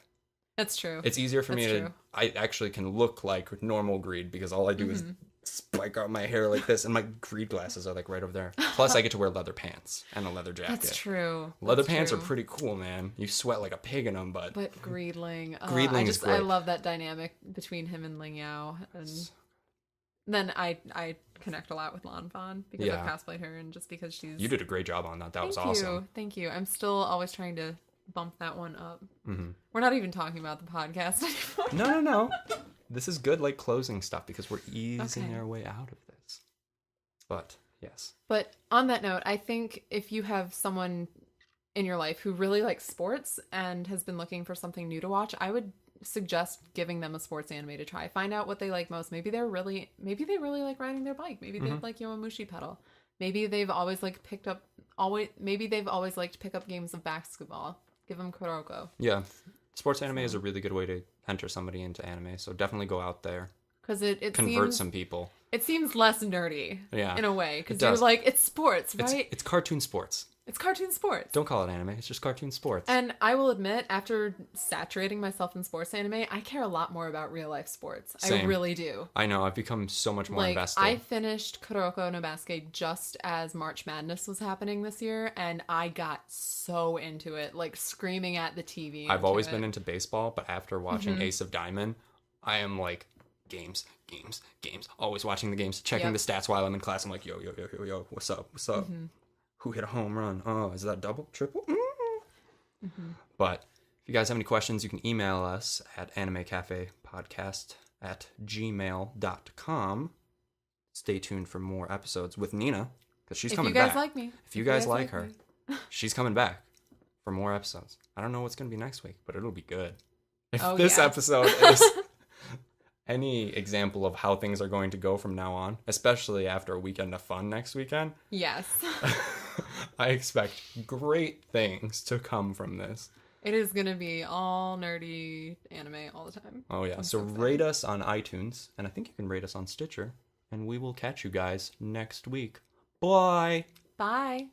S3: That's true.
S1: It's easier for me to... I actually can look like normal greed because all I do is spike out my hair like this and my greed glasses are like right over there. Plus I get to wear leather pants and a leather jacket.
S3: That's true.
S1: Leather pants are pretty cool, man. You sweat like a pig in them, but
S3: Greedling.
S1: Greedling is great.
S3: I love that dynamic between him and Ling Yao. And then I connect a lot with Lan Fan because I've cosplayed her and just because she's...
S1: You did a great job on that. That was awesome.
S3: Thank you. I'm still always trying to bump that one up. We're not even talking about the podcast anymore.
S1: No. This is good, like, closing stuff because we're easing our way out of this. But, yes.
S3: But on that note, I think if you have someone in your life who really likes sports and has been looking for something new to watch, I would suggest giving them a sports anime to try. Find out what they like most. Maybe they really like riding their bike. Maybe they like Yowamushi Pedal. Maybe they've always liked pick up games of basketball. Give them Kuroko.
S1: Yeah. Sports anime is a really good way to enter somebody into anime, so definitely go out there.
S3: Because it
S1: convert some people.
S3: It seems less nerdy, in a way, because you're like, it's sports, right?
S1: It's cartoon sports.
S3: It's cartoon sports.
S1: Don't call it anime. It's just cartoon sports.
S3: And I will admit, after saturating myself in sports anime, I care a lot more about real life sports. Same. I really do.
S1: I know. I've become so much more invested.
S3: I finished Kuroko no Basuke just as March Madness was happening this year, and I got so into it, like screaming at the TV.
S1: I've always been into baseball, but after watching Ace of Diamond, I am like, games. Always watching the games, checking the stats while I'm in class. I'm like, yo, what's up? Who hit a home run? Oh, is that double, triple? But if you guys have any questions, you can email us at animecafepodcast@gmail.com. Stay tuned for more episodes with Nina, because she's coming back. If you guys like her, she's coming back for more episodes. I don't know what's going to be next week, but it'll be good. If this episode is any example of how things are going to go from now on, especially after a weekend of fun next weekend.
S3: Yes.
S1: I expect great things to come from this.
S3: It is going to be all nerdy anime all the time.
S1: Oh, yeah. So rate us on iTunes, and I think you can rate us on Stitcher, and we will catch you guys next week. Bye.
S3: Bye.